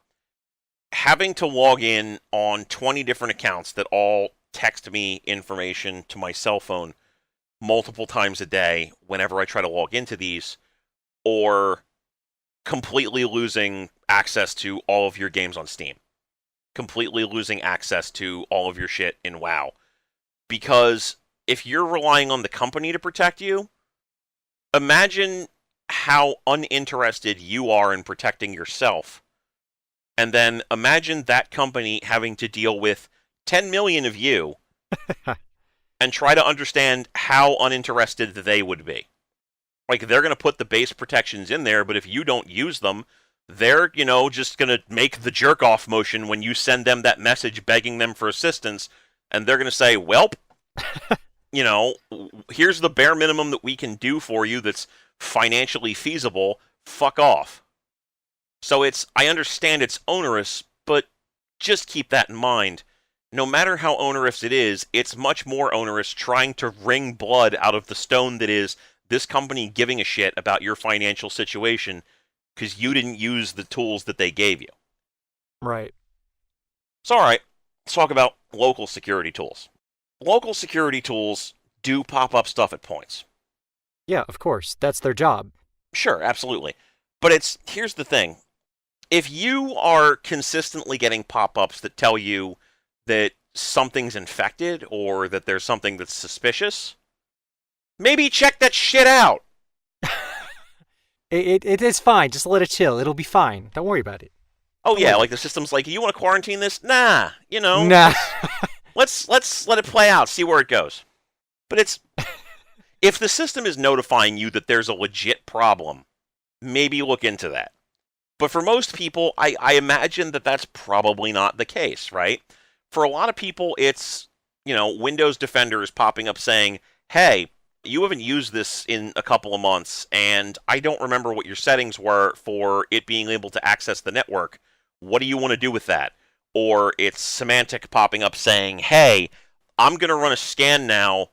Having to log in on 20 different accounts that all text me information to my cell phone multiple times a day whenever I try to log into these, or completely losing access to all of your games on Steam, completely losing access to all of your shit in WoW. Because if you're relying on the company to protect you, imagine how uninterested you are in protecting yourself. And then imagine that company having to deal with 10 million of you and try to understand how uninterested they would be. Like, they're going to put the base protections in there, but if you don't use them, they're, just going to make the jerk-off motion when you send them that message begging them for assistance, and they're going to say, welp, here's the bare minimum that we can do for you that's financially feasible, fuck off. So I understand it's onerous, but just keep that in mind. No matter how onerous it is, it's much more onerous trying to wring blood out of the stone that is this company giving a shit about your financial situation because you didn't use the tools that they gave you. Right. So, all right, let's talk about local security tools. Local security tools do pop up stuff at points. Yeah, of course. That's their job. Sure, absolutely. But here's the thing. If you are consistently getting pop-ups that tell you that something's infected or that there's something that's suspicious, maybe check that shit out. It is fine. Just let it chill. It'll be fine. Don't worry about it. Oh yeah, like the system's like, you want to quarantine this? Nah, Nah. let's let it play out, see where it goes. But if the system is notifying you that there's a legit problem, maybe look into that. But for most people, I imagine that that's probably not the case, right? For a lot of people, it's, Windows Defender is popping up saying, hey, you haven't used this in a couple of months, and I don't remember what your settings were for it being able to access the network. What do you want to do with that? Or it's Symantec popping up saying, hey, I'm going to run a scan now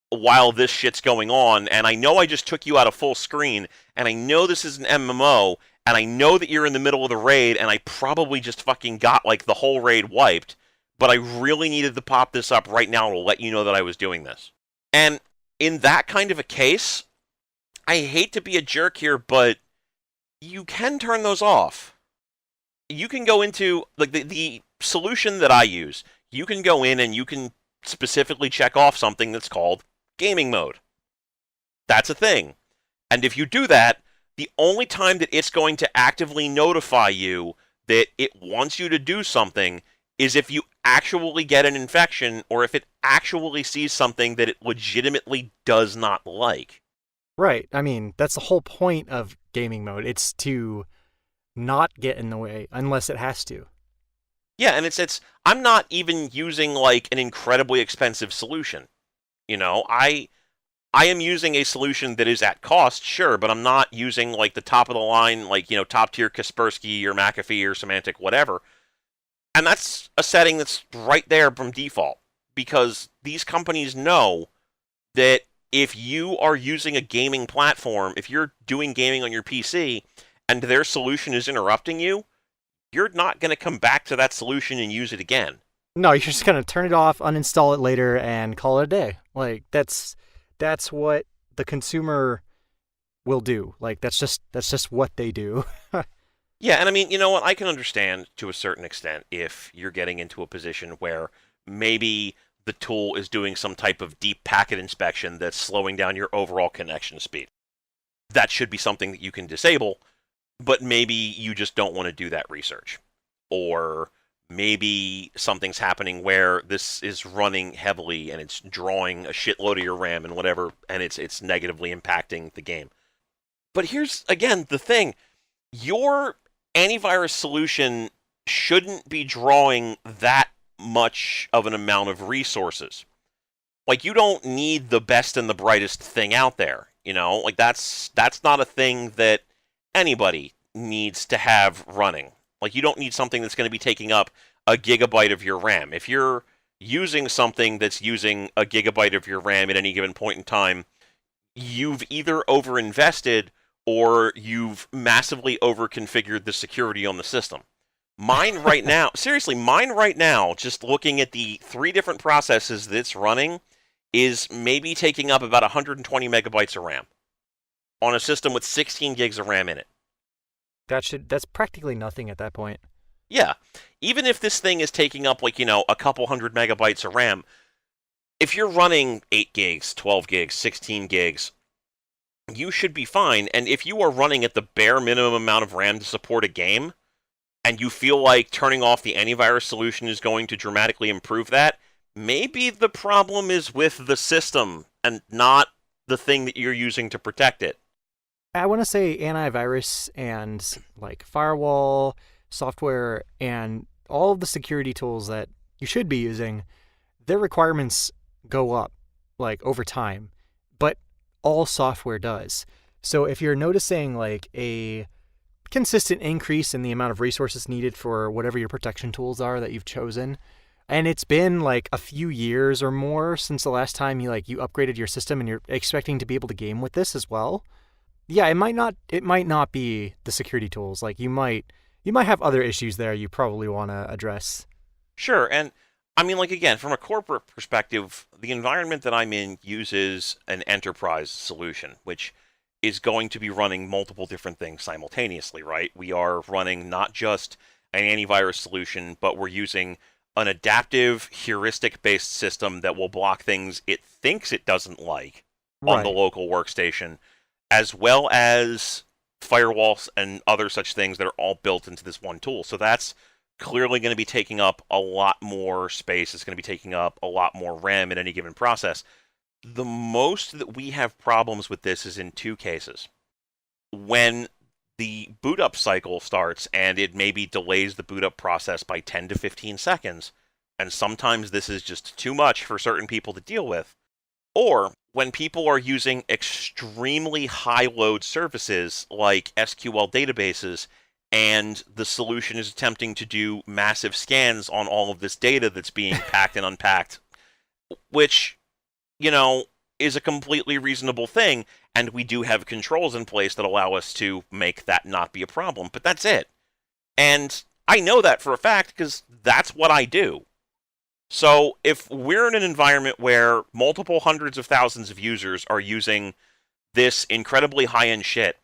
while this shit's going on, and I know I just took you out of full screen, and I know this is an MMO, and I know that you're in the middle of the raid, and I probably just fucking got, the whole raid wiped, but I really needed to pop this up right now to let you know that I was doing this. And in that kind of a case, I hate to be a jerk here, but you can turn those off. You can go into, the solution that I use, you can go in and you can specifically check off something that's called gaming mode. That's a thing. And if you do that, the only time that it's going to actively notify you that it wants you to do something is if you actually get an infection or if it actually sees something that it legitimately does not like. Right. I mean, that's the whole point of gaming mode. It's to not get in the way unless it has to. Yeah, and it's I'm not even using an incredibly expensive solution. I am using a solution that is at cost, sure, but I'm not using like the top of the line, like, top tier Kaspersky or McAfee or Symantec, whatever. And that's a setting that's right there from default because these companies know that if you are using a gaming platform, if you're doing gaming on your PC and their solution is interrupting you, you're not going to come back to that solution and use it again. No, you're just gonna turn it off, uninstall it later, and call it a day. Like that's what the consumer will do. Like that's just what they do. Yeah, and I mean, you know what? I can understand to a certain extent if you're getting into a position where maybe the tool is doing some type of deep packet inspection that's slowing down your overall connection speed. That should be something that you can disable, but maybe you just don't want to do that research. Or maybe something's happening where this is running heavily and it's drawing a shitload of your RAM and whatever, and it's negatively impacting the game. But here's, again, the thing. Your antivirus solution shouldn't be drawing that much of an amount of resources. Like, you don't need the best and the brightest thing out there, Like, that's not a thing that anybody needs to have running. Like, you don't need something that's going to be taking up a gigabyte of your RAM. If you're using something that's using a gigabyte of your RAM at any given point in time, you've either overinvested or you've massively overconfigured the security on the system. Mine right now, seriously, just looking at the 3 different processes that it's running, is maybe taking up about 120 megabytes of RAM on a system with 16 gigs of RAM in it. That's practically nothing at that point. Yeah. Even if this thing is taking up, like, a couple hundred megabytes of RAM, if you're running 8 gigs, 12 gigs, 16 gigs, you should be fine. And if you are running at the bare minimum amount of RAM to support a game, and you feel like turning off the antivirus solution is going to dramatically improve that, maybe the problem is with the system and not the thing that you're using to protect it. I want to say antivirus and like firewall software and all of the security tools that you should be using, their requirements go up like over time, but all software does. So if you're noticing like a consistent increase in the amount of resources needed for whatever your protection tools are that you've chosen, and it's been like a few years or more since the last time you upgraded your system and you're expecting to be able to game with this as well, yeah, it might not be the security tools. Like you might have other issues there you probably want to address. Sure, and I mean, like, again, from a corporate perspective, the environment that I'm in uses an enterprise solution, which is going to be running multiple different things simultaneously, right? We are running not just an antivirus solution, but we're using an adaptive, heuristic-based system that will block things it thinks it doesn't like on the local workstation, as well as firewalls and other such things that are all built into this one tool. So that's clearly going to be taking up a lot more space. It's going to be taking up a lot more RAM in any given process. The most that we have problems with this is in 2 cases. When the boot up cycle starts and it maybe delays the boot up process by 10 to 15 seconds, and sometimes this is just too much for certain people to deal with, or when people are using extremely high load services like SQL databases and the solution is attempting to do massive scans on all of this data that's being packed and unpacked, which, is a completely reasonable thing, and we do have controls in place that allow us to make that not be a problem, but that's it. And I know that for a fact because that's what I do. So if we're in an environment where multiple hundreds of thousands of users are using this incredibly high-end shit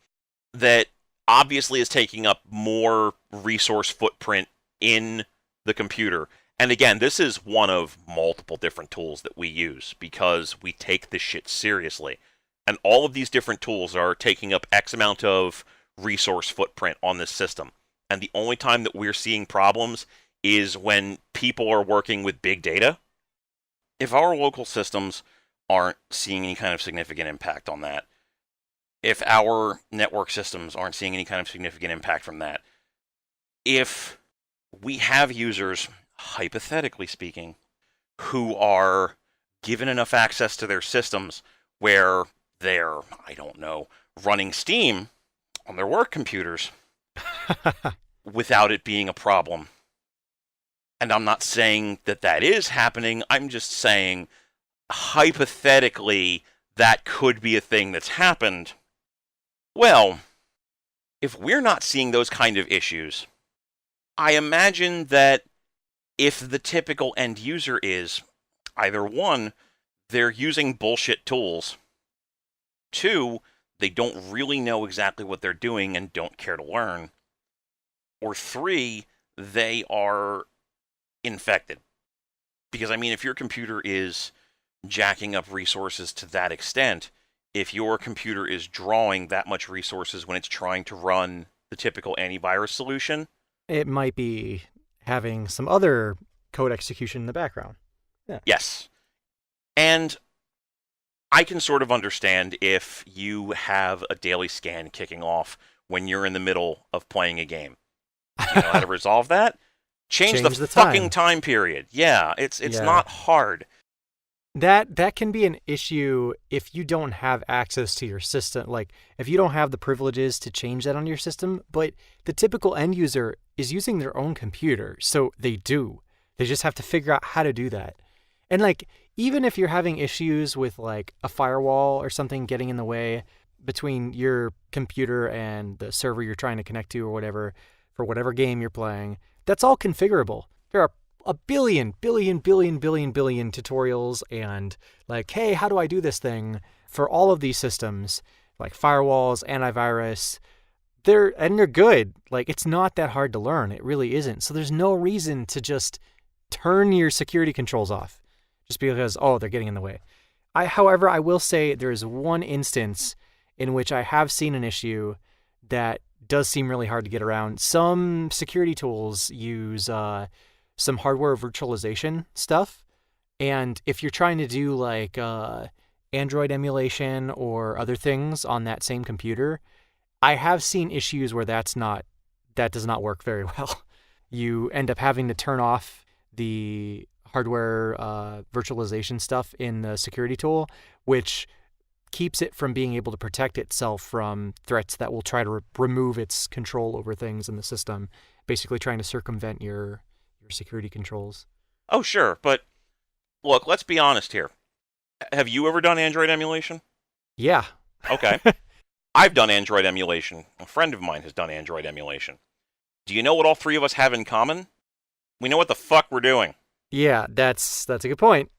that obviously is taking up more resource footprint in the computer, and again, this is one of multiple different tools that we use because we take this shit seriously. And all of these different tools are taking up X amount of resource footprint on this system. And the only time that we're seeing problems is when people are working with big data. If our local systems aren't seeing any kind of significant impact on that, if our network systems aren't seeing any kind of significant impact from that, if we have users, hypothetically speaking, who are given enough access to their systems where they're, I don't know, running Steam on their work computers without it being a problem. And I'm not saying that that is happening. I'm just saying, hypothetically, that could be a thing that's happened. Well, if we're not seeing those kind of issues, I imagine that if the typical end user is, either one, they're using bullshit tools, two, they don't really know exactly what they're doing and don't care to learn, or three, they are infected. Because, I mean, if your computer is jacking up resources to that extent, if your computer is drawing that much resources when it's trying to run the typical antivirus solution, it might be having some other code execution in the background. Yeah. Yes. And I can sort of understand if you have a daily scan kicking off when you're in the middle of playing a game. Do you know how to resolve that? Change the fucking time period. Yeah, it's not hard. That can be an issue if you don't have access to your system. Like, if you don't have the privileges to change that on your system, but the typical end user is using their own computer, so they do. They just have to figure out how to do that. And, like, even if you're having issues with, like, a firewall or something getting in the way between your computer and the server you're trying to connect to or whatever, for whatever game you're playing, that's all configurable. There are a billion tutorials and, like, hey, how do I do this thing for all of these systems, like firewalls, antivirus. They're good. Like, it's not that hard to learn. It really isn't. So there's no reason to just turn your security controls off just because, oh, they're getting in the way. However, I will say there is one instance in which I have seen an issue that does seem really hard to get around. Some security tools use some hardware virtualization stuff. And if you're trying to do like Android emulation or other things on that same computer, I have seen issues where that does not work very well. You end up having to turn off the hardware virtualization stuff in the security tool, which keeps it from being able to protect itself from threats that will try to remove its control over things in the system, basically trying to circumvent your security controls. Oh, sure, but look, let's be honest here. Have you ever done Android emulation? Yeah. Okay. I've done Android emulation. A friend of mine has done Android emulation. Do you know what all three of us have in common? We know what the fuck we're doing. Yeah, that's a good point.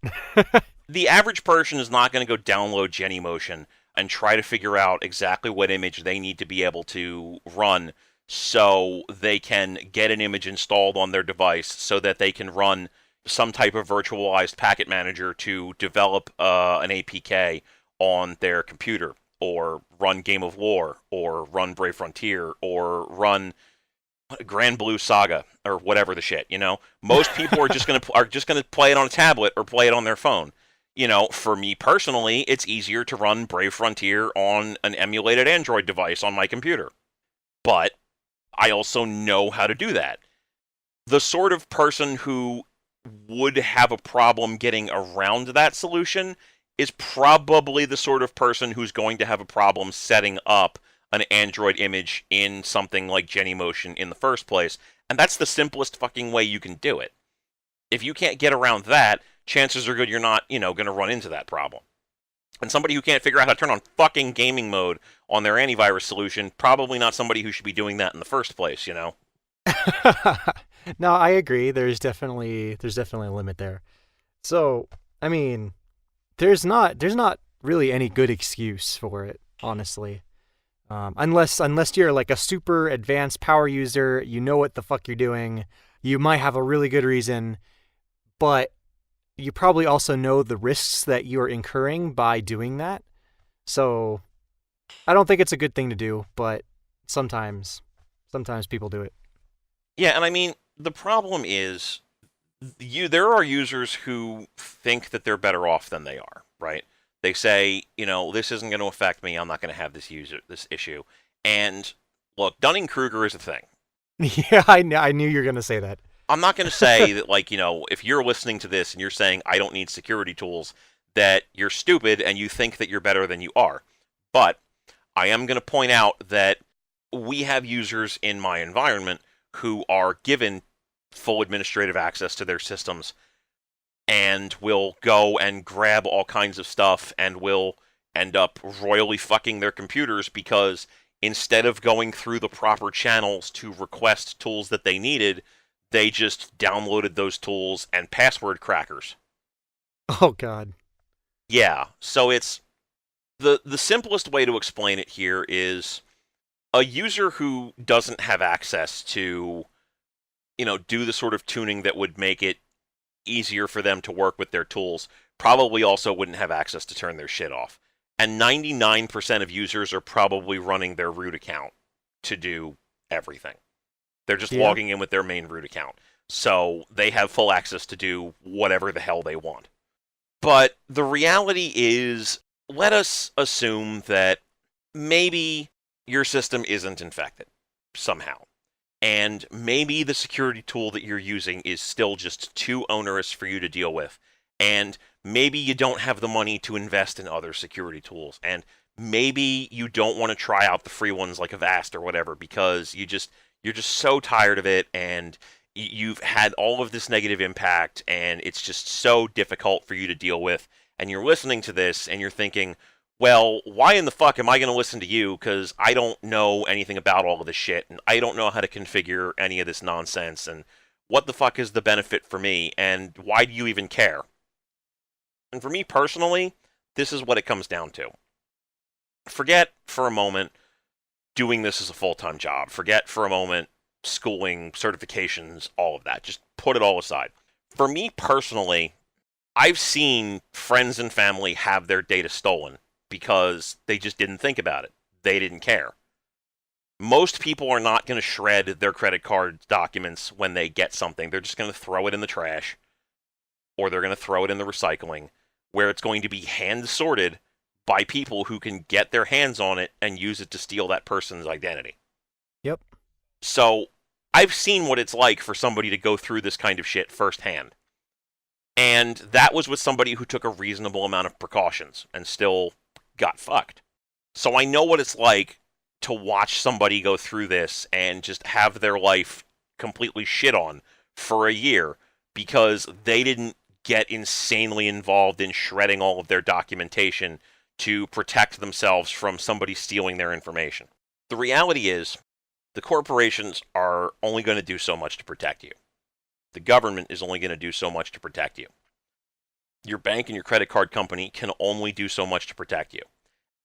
The average person is not going to go download Genymotion and try to figure out exactly what image they need to be able to run so they can get an image installed on their device so that they can run some type of virtualized packet manager to develop an APK on their computer, or run Game of War, or run Brave Frontier, or run Grand Blue Saga, or whatever the shit, you know? Most people are just gonna play it on a tablet or play it on their phone. You know, for me personally, it's easier to run Brave Frontier on an emulated Android device on my computer. But I also know how to do that. The sort of person who would have a problem getting around that solution is probably the sort of person who's going to have a problem setting up an Android image in something like Genymotion in the first place. And that's the simplest fucking way you can do it. If you can't get around that, chances are good you're not, going to run into that problem. And somebody who can't figure out how to turn on fucking gaming mode on their antivirus solution, probably not somebody who should be doing that in the first place, you know? No, I agree. There's definitely a limit there. So, I mean, there's not really any good excuse for it, honestly. Unless you're like a super advanced power user, you know what the fuck you're doing, you might have a really good reason, but you probably also know the risks that you're incurring by doing that. So I don't think it's a good thing to do, but sometimes people do it. Yeah, and I mean, the problem is there are users who think that they're better off than they are, right? They say, this isn't going to affect me. I'm not going to have this issue. And look, Dunning-Kruger is a thing. Yeah, I knew you were going to say that. I'm not going to say that, if you're listening to this and you're saying, I don't need security tools, that you're stupid and you think that you're better than you are. But I am going to point out that we have users in my environment who are given full administrative access to their systems and will go and grab all kinds of stuff and will end up royally fucking their computers because instead of going through the proper channels to request tools that they needed, they just downloaded those tools and password crackers. Oh God. Yeah, so it's the simplest way to explain it here is a user who doesn't have access to, do the sort of tuning that would make it easier for them to work with their tools probably also wouldn't have access to turn their shit off. And 99% of users are probably running their root account to do everything. They're just logging in with their main root account. So they have full access to do whatever the hell they want. But the reality is, let us assume that maybe your system isn't infected somehow. And maybe the security tool that you're using is still just too onerous for you to deal with. And maybe you don't have the money to invest in other security tools. And maybe you don't want to try out the free ones like Avast or whatever because you're just so tired of it and you've had all of this negative impact and it's just so difficult for you to deal with. And you're listening to this and you're thinking, well, why in the fuck am I going to listen to you? Because I don't know anything about all of this shit, and I don't know how to configure any of this nonsense, and what the fuck is the benefit for me, and why do you even care? And for me personally, this is what it comes down to. Forget for a moment doing this as a full-time job. Forget for a moment schooling, certifications, all of that. Just put it all aside. For me personally, I've seen friends and family have their data stolen because they just didn't think about it. They didn't care. Most people are not going to shred their credit card documents when they get something. They're just going to throw it in the trash, or they're going to throw it in the recycling, where it's going to be hand sorted by people who can get their hands on it and use it to steal that person's identity. Yep. So I've seen what it's like for somebody to go through this kind of shit firsthand. And that was with somebody who took a reasonable amount of precautions and still got fucked. So I know what it's like to watch somebody go through this and just have their life completely shit on for a year because they didn't get insanely involved in shredding all of their documentation to protect themselves from somebody stealing their information. The reality is, the corporations are only going to do so much to protect you. The government is only going to do so much to protect you. Your bank and your credit card company can only do so much to protect you.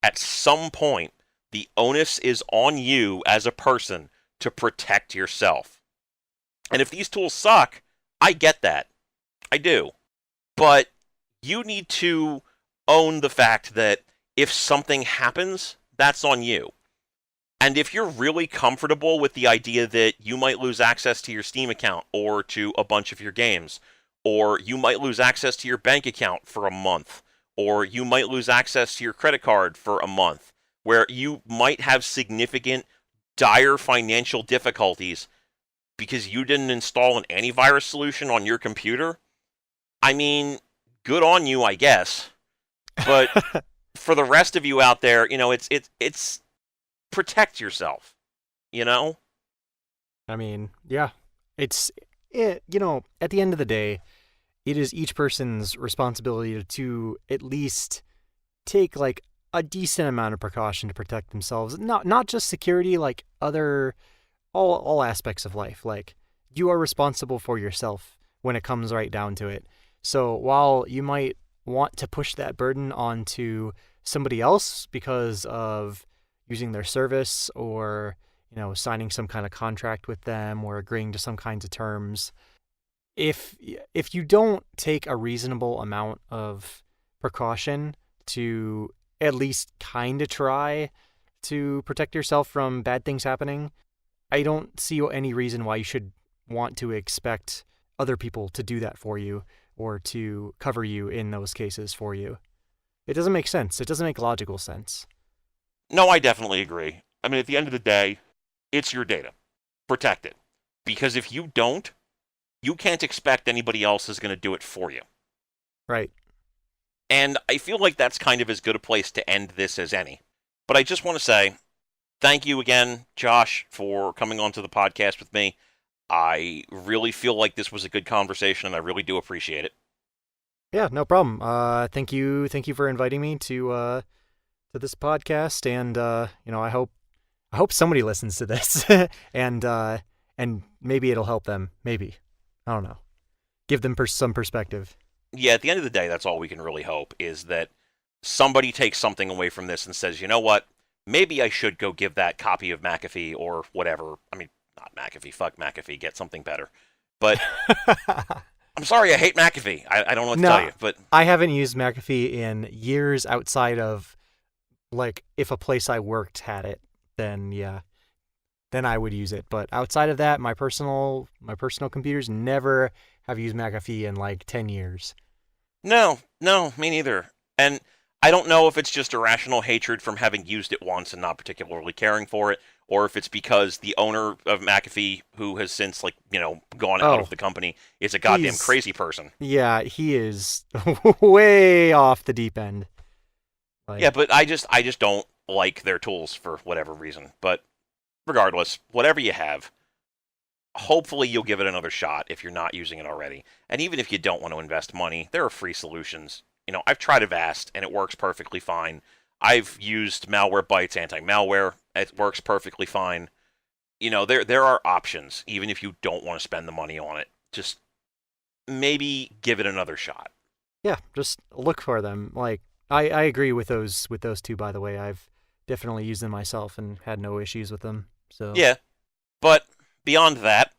At some point, the onus is on you as a person to protect yourself. And if these tools suck, I get that. I do. But you need to own the fact that if something happens, that's on you. And if you're really comfortable with the idea that you might lose access to your Steam account or to a bunch of your games, or you might lose access to your bank account for a month, or you might lose access to your credit card for a month, where you might have significant, dire financial difficulties because you didn't install an antivirus solution on your computer, I mean, good on you, I guess. But for the rest of you out there, it's protect yourself, I mean, yeah. At the end of the day, it is each person's responsibility to at least take like a decent amount of precaution to protect themselves. Not just security, like all aspects of life. Like, you are responsible for yourself when it comes right down to it. So while you might want to push that burden onto somebody else because of using their service or, signing some kind of contract with them or agreeing to some kinds of terms, if you don't take a reasonable amount of precaution to at least kind of try to protect yourself from bad things happening, I don't see any reason why you should want to expect other people to do that for you or to cover you in those cases for you. It doesn't make sense. It doesn't make logical sense. No, I definitely agree. I mean, at the end of the day, it's your data. Protect it. Because if you don't, you can't expect anybody else is going to do it for you. Right. And I feel like that's kind of as good a place to end this as any. But I just want to say thank you again, Josh, for coming onto the podcast with me. I really feel like this was a good conversation, and I really do appreciate it. Yeah, no problem. Thank you for inviting me to this podcast, and I hope somebody listens to this, and maybe it'll help them. Maybe, I don't know. Give them some perspective. Yeah, at the end of the day, that's all we can really hope, is that somebody takes something away from this and says, you know what, maybe I should go give that copy of McAfee or whatever. I mean, not McAfee, fuck McAfee, get something better. But I'm sorry, I hate McAfee. I don't know what to tell you, but I haven't used McAfee in years outside of, like, if a place I worked had it, then yeah, then I would use it. But outside of that, my personal computers never have used McAfee in like 10 years. No, me neither. And I don't know if it's just irrational hatred from having used it once and not particularly caring for it, or if it's because the owner of McAfee, who has since, like, gone out of the company, is a goddamn crazy person. Yeah, he is way off the deep end. Like, yeah, but I just don't like their tools for whatever reason. But regardless, whatever you have, hopefully you'll give it another shot if you're not using it already. And even if you don't want to invest money, there are free solutions. I've tried Avast, and it works perfectly fine. I've used Malwarebytes anti-malware. It works perfectly fine. There are options, even if you don't want to spend the money on it. Just maybe give it another shot. Yeah, just look for them. Like, I agree with those two, by the way. I've definitely used them myself and had no issues with them. So yeah, but beyond that,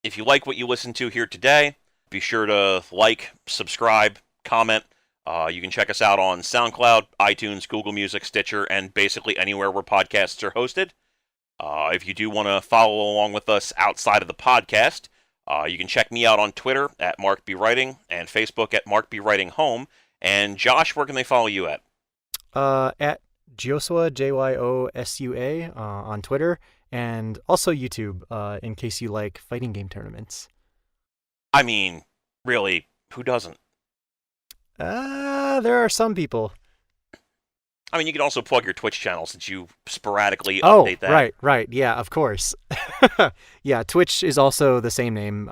if you like what you listened to here today, be sure to like, subscribe, comment. You can check us out on SoundCloud, iTunes, Google Music, Stitcher, and basically anywhere where podcasts are hosted. If you do want to follow along with us outside of the podcast, you can check me out on Twitter at MarkBWriting and Facebook at MarkBWritingHome. And Josh, where can they follow you at? At Josua, Jyosua, on Twitter, and also YouTube, in case you like fighting game tournaments. I mean, really, who doesn't? There are some people. I mean, you can also plug your Twitch channel since you sporadically update that. Oh, right. Yeah, of course. Yeah, Twitch is also the same name,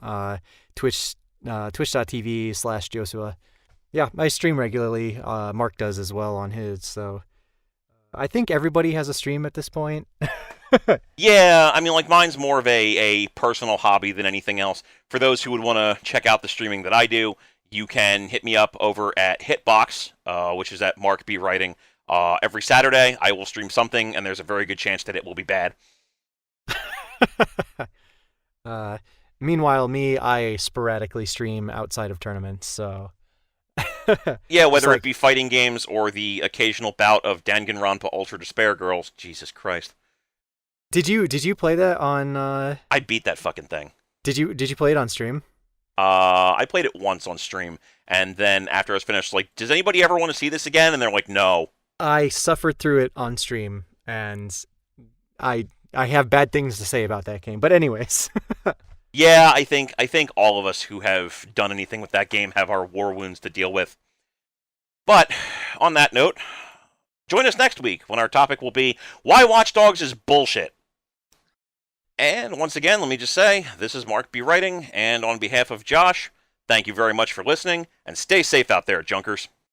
twitch.tv/Josua. Yeah, I stream regularly. Mark does as well on his, so I think everybody has a stream at this point. Yeah, I mean, like, mine's more of a personal hobby than anything else. For those who would want to check out the streaming that I do, you can hit me up over at Hitbox, which is at Mark B. Writing. Every Saturday, I will stream something, and there's a very good chance that it will be bad. Meanwhile, I sporadically stream outside of tournaments, so... Yeah, whether it be fighting games or the occasional bout of Danganronpa Ultra Despair Girls. Jesus Christ. Did you play that on... I beat that fucking thing. Did you play it on stream? I played it once on stream, and then after I was finished, like, does anybody ever want to see this again? And they're like, no. I suffered through it on stream, and I have bad things to say about that game. But anyways. Yeah, I think all of us who have done anything with that game have our war wounds to deal with. But on that note, join us next week when our topic will be why Watch Dogs is bullshit. And once again, let me just say, this is Mark B. Writing, and on behalf of Josh, thank you very much for listening, and stay safe out there, Junkers.